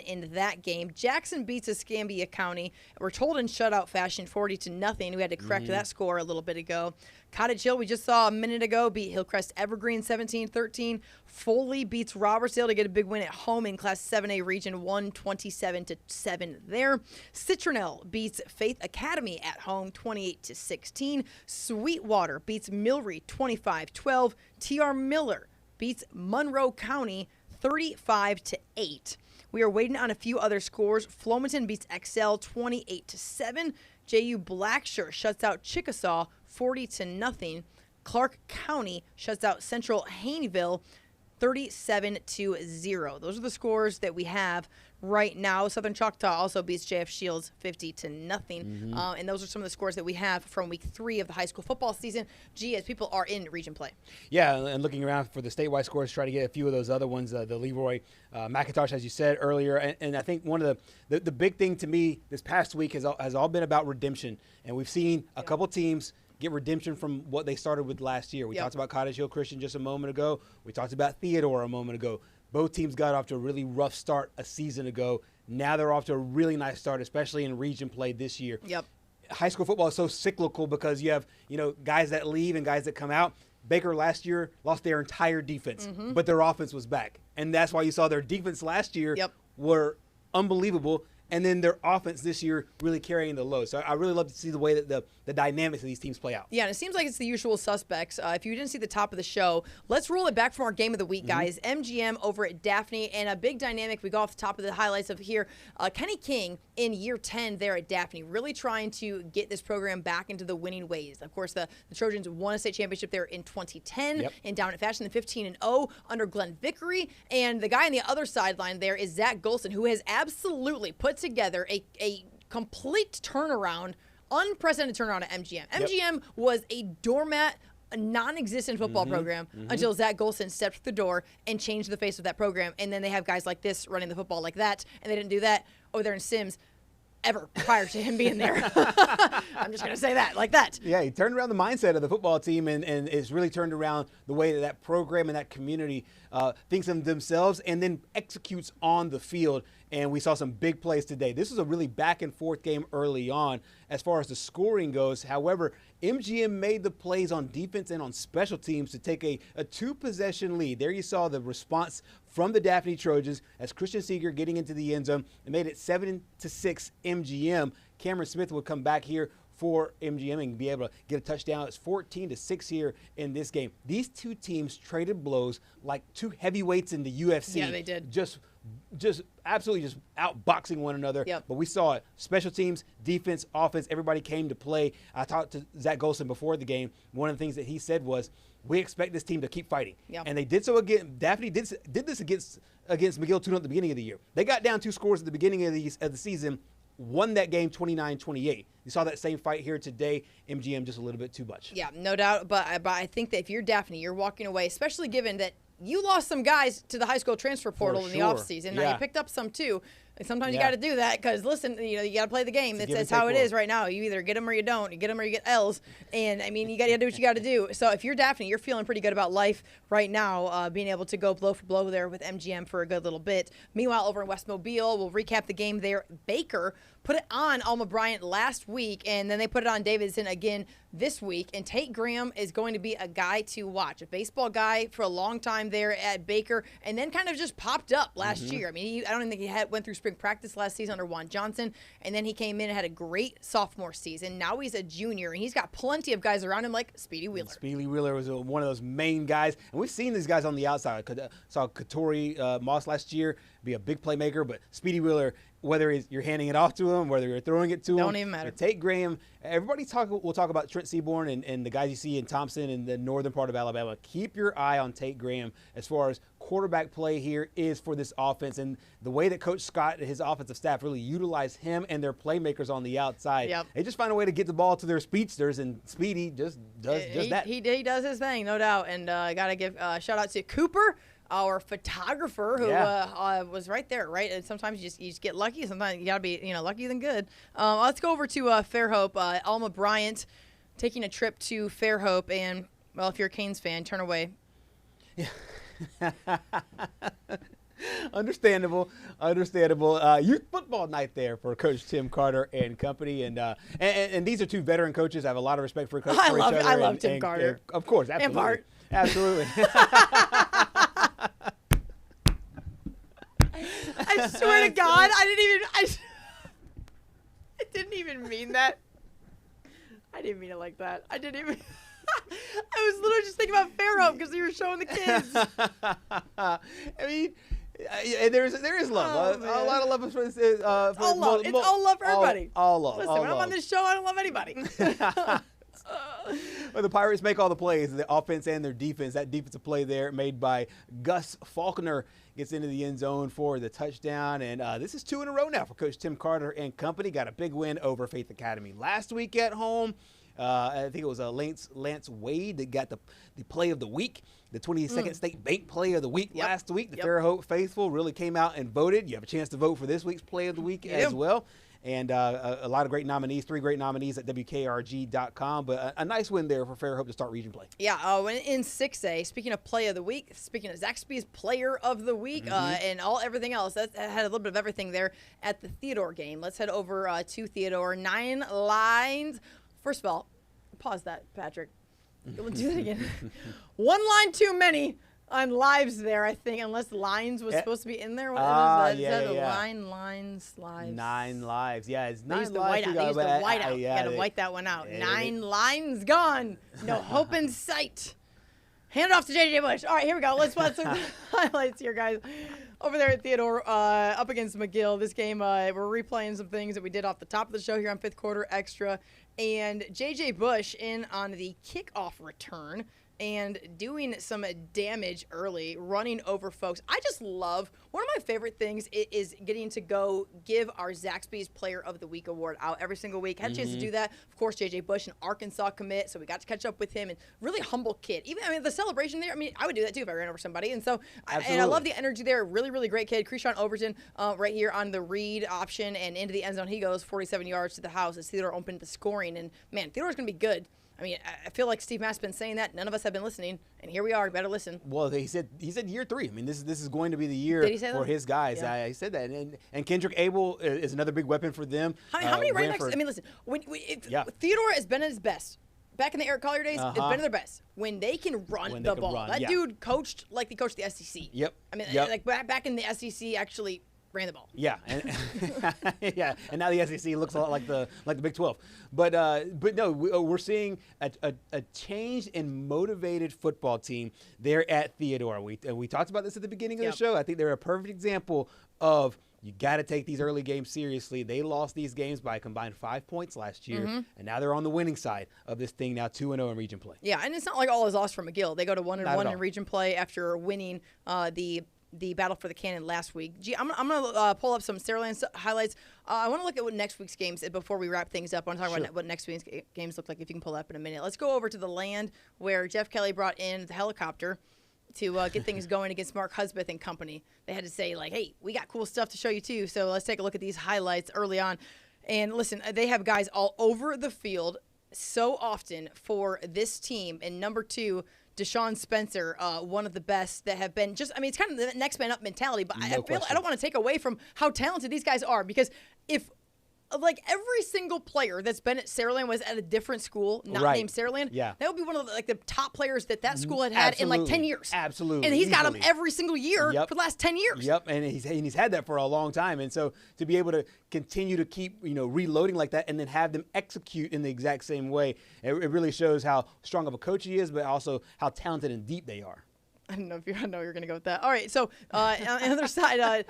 in that game. Jackson beats Escambia County. We're told in shutout fashion 40-0. We had to correct that score a little bit ago. Cottage Hill, we just saw a minute ago, beat Hillcrest Evergreen 17-13. Foley beats Robertsdale to get a big win at home in Class 7A Region 1, 27-7 there. Citronelle beats Faith Academy at home 28-16. Sweetwater beats Milry 25-12. TR Miller beats Monroe County 35-8. We are waiting on a few other scores. Flomaton beats Excel 28-7. JU Blacksher shuts out Chickasaw 40-0. Clark County shuts out Central Haneyville 37-0. Those are the scores that we have right now. Southern Choctaw also beats JF Shields 50-0. And those are some of the scores that we have from week 3 of the high school football season. As people are in region play. Yeah, and looking around for the statewide scores, try to get a few of those other ones. The Leroy McIntosh, as you said earlier. And I think one of the big thing to me this past week has all been about redemption. And we've seen a couple teams get redemption from what they started with last year. We talked about Cottage Hill Christian just a moment ago. We talked about Theodore a moment ago. Both teams got off to a really rough start a season ago. Now they're off to a really nice start, especially in region play this year. High school football is so cyclical because you have, guys that leave and guys that come out. Baker last year lost their entire defense, but their offense was back. And that's why you saw their defense last year were unbelievable. and then their offense this year really carrying the load. So I really love to see the way that the dynamics of these teams play out. Yeah, and it seems like it's the usual suspects. If you didn't see the top of the show, let's roll it back from our game of the week, guys. MGM over at Daphne, and a big dynamic. We go off the top of the highlights of here. Kenny King in year 10 there at Daphne, really trying to get this program back into the winning ways. Of course, the Trojans won a state championship there in 2010 in dominant fashion, the 15-0 under Glenn Vickery. And the guy on the other sideline there is Zach Golson, who has absolutely put together a complete turnaround, unprecedented turnaround at MGM. MGM was a doormat, a non-existent football program until Zach Golson stepped through the door and changed the face of that program. And then they have guys like this running the football like that, and they didn't do that over there in Sims ever prior to him being there. I'm just going to say that, like that. Yeah, he turned around the mindset of the football team and it's really turned around the way that program and that community thinks of themselves and then executes on the field. And we saw some big plays today. This was a really back-and-forth game early on as far as the scoring goes. However, MGM made the plays on defense and on special teams to take a two-possession lead. There you saw the response from the Daphne Trojans as Christian Seeger getting into the end zone and made it 7-6 MGM. Cameron Smith would come back here for MGM and be able to get a touchdown. It's 14-6 here in this game. These two teams traded blows like two heavyweights in the UFC. Yeah, they did. Just absolutely just outboxing one another. Yep. But we saw it. Special teams, defense, offense, everybody came to play. I talked to Zach Golson before the game. One of the things that he said was, we expect this team to keep fighting. Yep. And they did so again. Daphne did this against McGill Tune at the beginning of the year. They got down 2 scores at the beginning of the season, won that game 29-28. You saw that same fight here today. MGM just a little bit too much. Yeah, no doubt. But I think that if you're Daphne, you're walking away, especially given that you lost some guys to the high school transfer portal in the offseason. Now, you picked up some, too. Sometimes you got to do that because, listen, you got to play the game. That's how it is right now. You either get them or you don't. You get them or you get L's. And, I mean, you got to do what you got to do. So if you're Daphne, you're feeling pretty good about life right now, being able to go blow for blow there with MGM for a good little bit. Meanwhile, over in West Mobile, we'll recap the game there. Baker put it on Alma Bryant last week, and then they put it on Davidson again this week. And Tate Graham is going to be a guy to watch, a baseball guy for a long time there at Baker, and then kind of just popped up last year. I mean, I don't even think he went through spring practice last season under Juan Johnson, and then he came in and had a great sophomore season. Now he's a junior, and he's got plenty of guys around him like Speedy Wheeler. Speedy Wheeler was one of those main guys, and we've seen these guys on the outside. Saw Katori Moss last year be a big playmaker, but Speedy Wheeler, whether you're handing it off to him, whether you're throwing it to him. Don't even matter. Tate Graham, we'll talk about Trent Seaborn and the guys you see in Thompson in the northern part of Alabama. Keep your eye on Tate Graham as far as quarterback play here is for this offense and the way that Coach Scott and his offensive staff really utilize him and their playmakers on the outside. Yep. They just find a way to get the ball to their speedsters, and Speedy just does that. He does his thing, no doubt. And I got to give a shout-out to Cooper, our photographer, who was right there, right? And sometimes you just get lucky. Sometimes you got to be luckier than good. Let's go over to Fairhope. Alma Bryant taking a trip to Fairhope. And, well, if you're a Canes fan, turn away. Yeah. Understandable. Youth football night there for Coach Tim Carter and company, and these are two veteran coaches. I have a lot of respect for Coach. I love Tim Carter. Of course, absolutely. And Bart. Absolutely. I swear to God, I didn't even mean that. I didn't mean it like that. I was literally just thinking about Fairhope because you were showing the kids. I mean, there is love. A lot of love for it's all love for everybody. All love. Listen, when I'm on this show, I don't love anybody. Well, the Pirates make all the plays, the offense and their defense. That defensive play there made by Gus Faulkner gets into the end zone for the touchdown. And this is 2 in a row now for Coach Tim Carter and company. Got a big win over Faith Academy last week at home. I think it was Lance Wade that got the play of the week, the 22nd State Bank play of the week last week. The Fairhope faithful really came out and voted. You have a chance to vote for this week's play of the week as well. And a lot of great nominees, 3 great nominees at WKRG.com. But a nice win there for Fairhope to start region play. Yeah, in 6A, speaking of play of the week, speaking of Zaxby's player of the week and everything else, that had a little bit of everything there at the Theodore game. Let's head over to Theodore. 9 lines. First of all, pause that, Patrick. We'll do that again. 1 line too many on lives there, I think, unless lines was supposed to be in there. What is that? Yeah, is that yeah. Lines, lives? 9 lives. Yeah, it's 9 They used the lives. whiteout. They used the whiteout. Yeah, Got to white that one out. 9 lines gone. No hope in sight. Hand it off to J.J. Bush. All right, here we go. Let's watch some highlights here, guys. Over there at Theodore, up against McGill. This game, we're replaying some things that we did off the top of the show here on 5th Quarter Extra. And J.J. Bush in on the kickoff return and doing some damage early, running over folks. I just love, one of my favorite things is getting to go give our Zaxby's Player of the Week award out every single week. Had a chance to do that. Of course, J.J. Bush, an Arkansas commit, so we got to catch up with him. And really humble kid. Even, I mean, the celebration there, I mean, I would do that too if I ran over somebody. And so, and I love the energy there. Really, really great kid. Krishawn Overton right here on the read option and into the end zone. He goes 47 yards to the house as Theodore opened the scoring. And, man, Theodore's going to be good. I mean, I feel like Steve Matt's been saying that. None of us have been listening, and here we are. Better listen. Well, he said year 3. I mean, this is going to be the year for his guys. Yeah. I said that, and Kendrick Abel is another big weapon for them. How many running backs? I mean, listen. Theodore has been at his best. Back in the Eric Collier days, it's been at their best when they can run the ball. That dude coached like they coached the SEC. Yep. I mean, like back in the SEC, actually ran the ball. Yeah, and yeah, and now the SEC looks a lot like the Big 12. But no, we're seeing a change in motivated football team there at Theodore. We talked about this at the beginning of the show. I think they're a perfect example of you got to take these early games seriously. They lost these games by a combined 5 points last year, and now they're on the winning side of this thing now, 2-0 in region play. Yeah, and it's not like all is lost for McGill. They go to 1-1 in region play after winning the Battle for the Cannon last week. I'm going to pull up some Saraland highlights. I want to look at what next week's games, before we wrap things up. I want to talk about what next week's games look like, if you can pull that up in a minute. Let's go over to the land where Jeff Kelly brought in the helicopter to get things going against Mark Husbeth and company. They had to say, like, hey, we got cool stuff to show you too, so let's take a look at these highlights early on. And listen, they have guys all over the field so often for this team. And number 2, Deshaun Spencer, one of the best that have been just, I mean, it's kind of the next man up mentality, but I don't want to take away from how talented these guys are, because if like every single player that's been at Saraland was at a different school, not named Saraland, that would be one of the top players that school had in like 10 years. Absolutely. And he's got them every single year for the last 10 years. Yep, and he's had that for a long time. And so to be able to continue to keep, reloading like that and then have them execute in the exact same way, it really shows how strong of a coach he is, but also how talented and deep they are. I don't know if you're going to go with that. All right, so on the other side,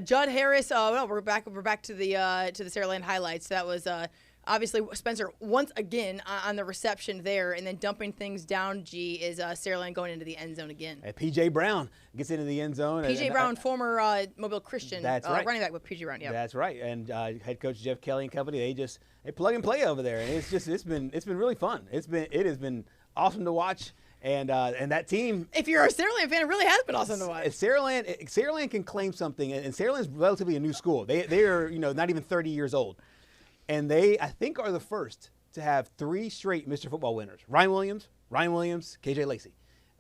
Judd Harris. We're back to the Saraland highlights. That was obviously Spencer once again on the reception there, and then dumping things down. Is Saraland going into the end zone again? And P.J. Brown gets into the end zone. P.J. Brown, former Mobile Christian, that's right. running back with P.J. Brown. Yeah, that's right. And head coach Jeff Kelly and company, they plug and play over there, and it's been really fun. It has been awesome to watch. And that team, if you're a Saraland fan, it really has been awesome to watch. Saraland can claim something, and Saraland's relatively a new school. They are not even 30 years old, and they, I think, are the first to have 3 straight Mr. Football winners: Ryan Williams, KJ Lacey,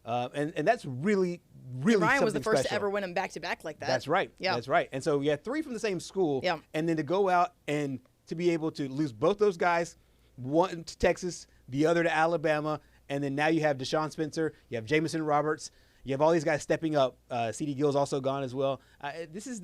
and that's really Ryan was the first to ever win them back to back like that. That's right. Yeah, that's right. And so you had 3 from the same school, and then to go out and to be able to lose both those guys, one to Texas, the other to Alabama. And then now you have Deshaun Spencer, you have Jamison Roberts, you have all these guys stepping up. C.D. Gill's also gone as well. This is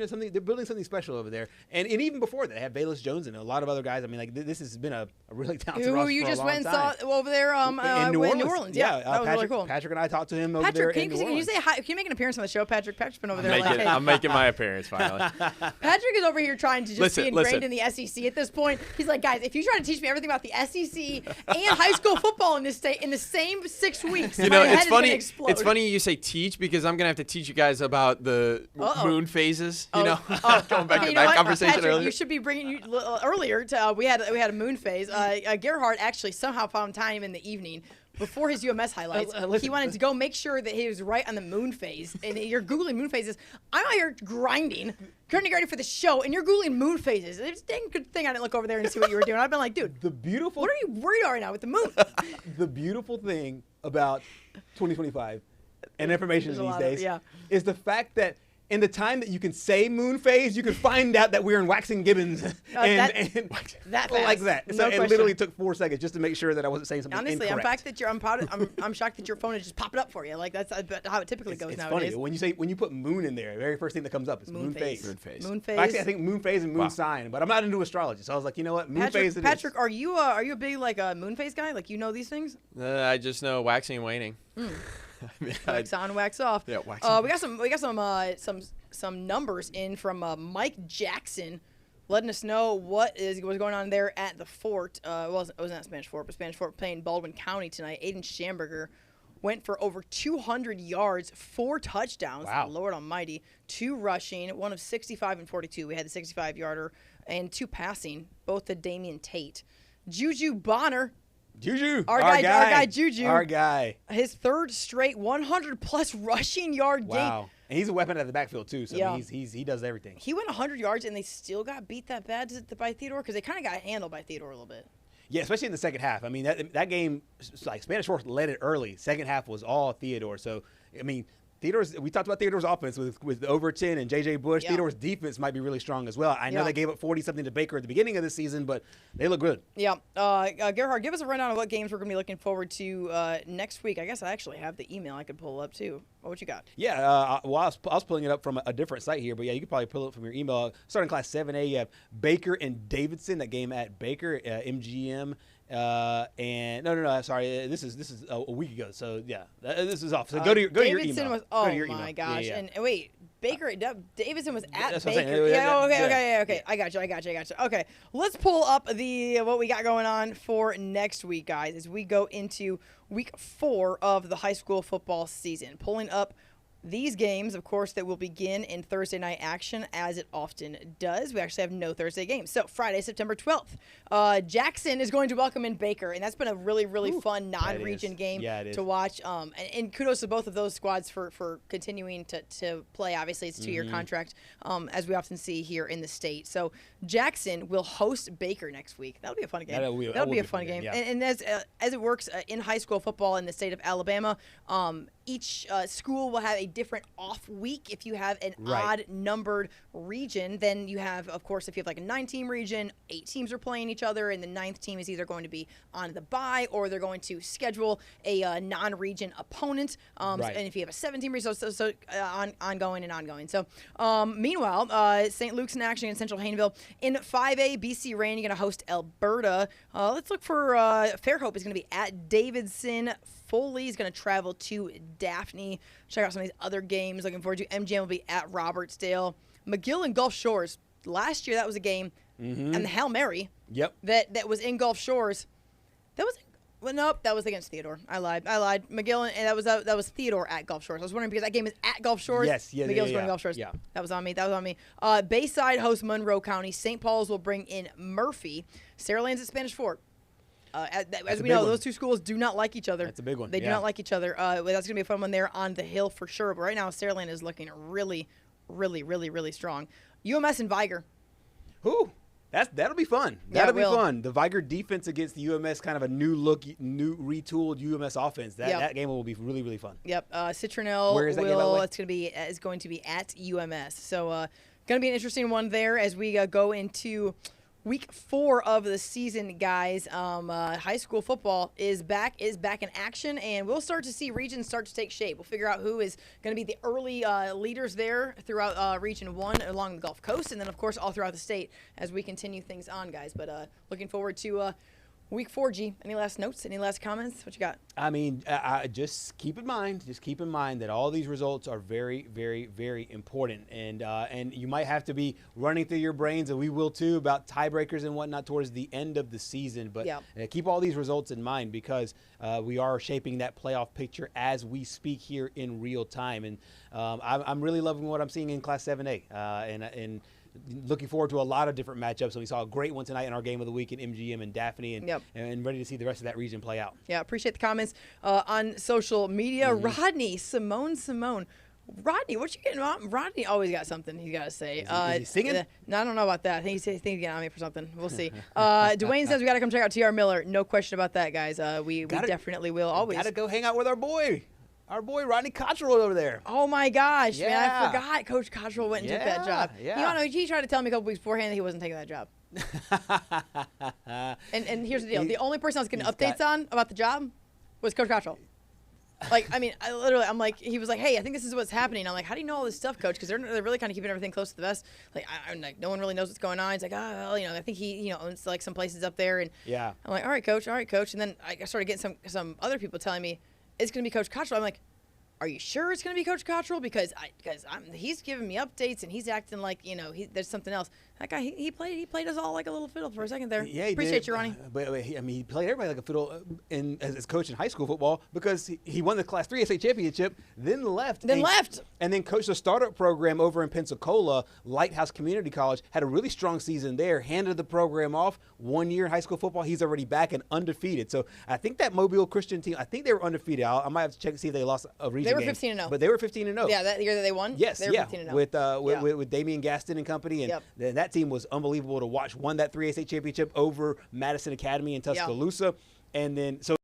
something, they're building something special over there. And even before that, they have Bayless Jones and a lot of other guys. I mean, like this has been a really talented roster for a long time. Who you just went and saw over there in New Orleans. Yeah, that was really cool. Patrick and I talked to him over there in New Orleans. Can you say hi? Can you make an appearance on the show, Patrick? Patrick's been over there. I'm making my appearance finally. Patrick is over here trying to just be ingrained in the SEC at this point. He's like, guys, if you try to teach me everything about the SEC and high school football in this state in the same 6 weeks, it's funny. It's funny you say teach, because I'm gonna have to teach you guys about the moon phases. Going back to that conversation Patrick, earlier. You should be bringing you earlier. We had a moon phase. Gerhard actually somehow found time in the evening before his UMS highlights. He wanted to go make sure that he was right on the moon phase. And you're googling moon phases. I'm out here grinding, getting ready for the show, and you're googling moon phases. It's a dang good thing I didn't look over there and see what you were doing. I've been like, dude, what are you worried about right now with the moon? The beautiful thing about 2025 and information these days is the fact that in the time that you can say moon phase, you can find out that we're in Waxing Gibbons and that like that. No so question. it literally took 4 seconds just to make sure that I wasn't saying something Honestly, incorrect. I'm shocked that your phone is just popping up for you. Like that's how it typically goes nowadays. It's funny when you put moon in there, the very first thing that comes up is moon phase. Moon phase. Actually, I think moon phase and moon sign, but I'm not into astrology, so I was like, you know what, moon phase. Patrick, are you a big moon phase guy? Like you know these things? I just know waxing and waning. Wax on, wax off. Yeah, wax on. We got some numbers in from Mike Jackson, letting us know what was going on there at the fort. It wasn't at Spanish Fort, but Spanish Fort playing Baldwin County tonight. Aiden Schamberger went for over 200 yards, 4 touchdowns. Wow. Lord Almighty. 2 rushing, one of 65 and 42. We had the 65-yarder, and 2 passing, both to Damian Tate. Juju Bonner. Our guy Juju. Our guy. His 3rd straight 100-plus rushing yard game. Wow. And he's a weapon at the backfield, too, so he does everything. He went 100 yards, and they still got beat that bad by Theodore? Because they kind of got handled by Theodore a little bit. Yeah, especially in the second half. I mean, that game, like Spanish Fort led it early. Second half was all Theodore. So, I mean, we talked about Theodore's offense with Overton and J.J. Bush. Yeah. Theodore's defense might be really strong as well. I know they gave up 40-something to Baker at the beginning of the season, but they look good. Yeah. Gerhard, give us a rundown of what games we're going to be looking forward to next week. I guess I actually have the email I could pull up, too. What you got? Yeah, I was pulling it up from a different site here, but yeah, you could probably pull it from your email. Starting Class 7A, you have Baker and Davidson. That game at Baker, MGM. And no, sorry, this is a week ago. So yeah, this is off. So go to your Davidson email. My gosh! Yeah. And wait, Davidson was at That's Baker. Okay. I got you. Okay, let's pull up what we got going on for next week, guys, as we go into week 4 of the high school football season. Pulling up these games, of course, that will begin in Thursday night action, as it often does. We actually have no Thursday games. So Friday, September 12th, Jackson is going to welcome in Baker, and that's been a really, really fun non-region game to watch. And kudos to both of those squads for continuing to play. Obviously, it's a 2-year contract, as we often see here in the state. So Jackson will host Baker next week. That'll be a fun game. That'll be a fun game. Yeah. And as it works in high school football in the state of Alabama, each school will have a different off week. If you have an odd numbered region, then you have, of course, if you have like a 9-team region, 8 teams are playing each other, and the 9th team is either going to be on the bye or they're going to schedule a non-region opponent. And if you have a 7-team region, so ongoing. So meanwhile, St. Luke's in action in Central Hayneville. In 5A, BC Rain, you're going to host Alberta. Let's look for Fairhope is going to be at Davidson. Foley is going to travel to Daphne. Check out some of these other games. Looking forward to MGM will be at Robertsdale. McGill and Gulf Shores. Last year that was a game, and the Hail Mary. That was in Gulf Shores. Nope, that was against Theodore. I lied. McGill and that was Theodore at Gulf Shores. I was wondering because that game is at Gulf Shores. Yes, McGill's going to Gulf Shores. Yeah, that was on me. Bayside hosts Monroe County. St. Paul's will bring in Murphy. Saraland's at Spanish Fort. As we know, those 2 schools do not like each other. That's a big one. They do not like each other. That's going to be a fun one there on the hill for sure. But right now, Saraland is looking really, really, really, really strong. UMS and Viger. That'll be fun. That'll be fun. The Viger defense against the UMS, kind of a new retooled UMS offense. That game will be really, really fun. Yep. Citronelle. Where is that game? It's going to be at UMS. So going to be an interesting one there as we go into week 4 of the season, guys. High school football is back in action, and we'll start to see regions start to take shape. We'll figure out who is going to be the early leaders there throughout Region 1 along the Gulf Coast, and then, of course, all throughout the state as we continue things on, guys. But looking forward to week 4, G. Any last notes? Any last comments? What you got? I mean, just keep in mind that all these results are very, very, very important, and you might have to be running through your brains, and we will too, about tiebreakers and whatnot towards the end of the season. But keep all these results in mind because we are shaping that playoff picture as we speak here in real time, and I'm really loving what I'm seeing in Class 7A, and looking forward to a lot of different matchups. And we saw a great one tonight in our game of the week in MGM and Daphne, and ready to see the rest of that region play out. Yeah, appreciate the comments on social media. Rodney, Simone. Rodney, what you getting on? Rodney always got something he's got to say. Is he singing? No, I don't know about that. I think he's getting on me for something. We'll see. Dwayne says we got to come check out T.R. Miller. No question about that, guys. We definitely will. Always. Got to go hang out with our boy. Our boy Rodney Cottrell over there. Oh my gosh, man! I forgot Coach Cottrell went and took that job. Yeah. You know, he tried to tell me a couple weeks beforehand that he wasn't taking that job. and here's the deal: the only person I was getting updates on about the job was Coach Cottrell. Like, I mean, I'm like, he was like, hey, I think this is what's happening. I'm like, how do you know all this stuff, Coach? Because they're really kind of keeping everything close to the vest. Like, I'm like, no one really knows what's going on. He's like, well, I think he, owns like some places up there. And yeah, I'm like, all right, Coach. And then I started getting some other people telling me it's going to be Coach Cottrell. I'm like, are you sure it's going to be Coach Cottrell? Because he's giving me updates and he's acting like, there's something else. That guy, he played us all like a little fiddle for a second there. Yeah, he Appreciate did. you, Ronnie. But he played everybody like a fiddle as coach in high school football because he won the Class 3 SA championship, then left. And then coached a startup program over in Pensacola, Lighthouse Community College, had a really strong season there, handed the program off. 1 year in high school football, he's already back and undefeated. So I think that Mobile Christian team, I think they were undefeated. I might have to check to see if they lost a region game. They were 15-0. But they were 15-0. Yeah, that year that they won? Yes, they were 15-0. With Damian Gaston and company. And then that team was unbelievable to watch. Won that 3A state championship over Madison Academy in Tuscaloosa. And then, so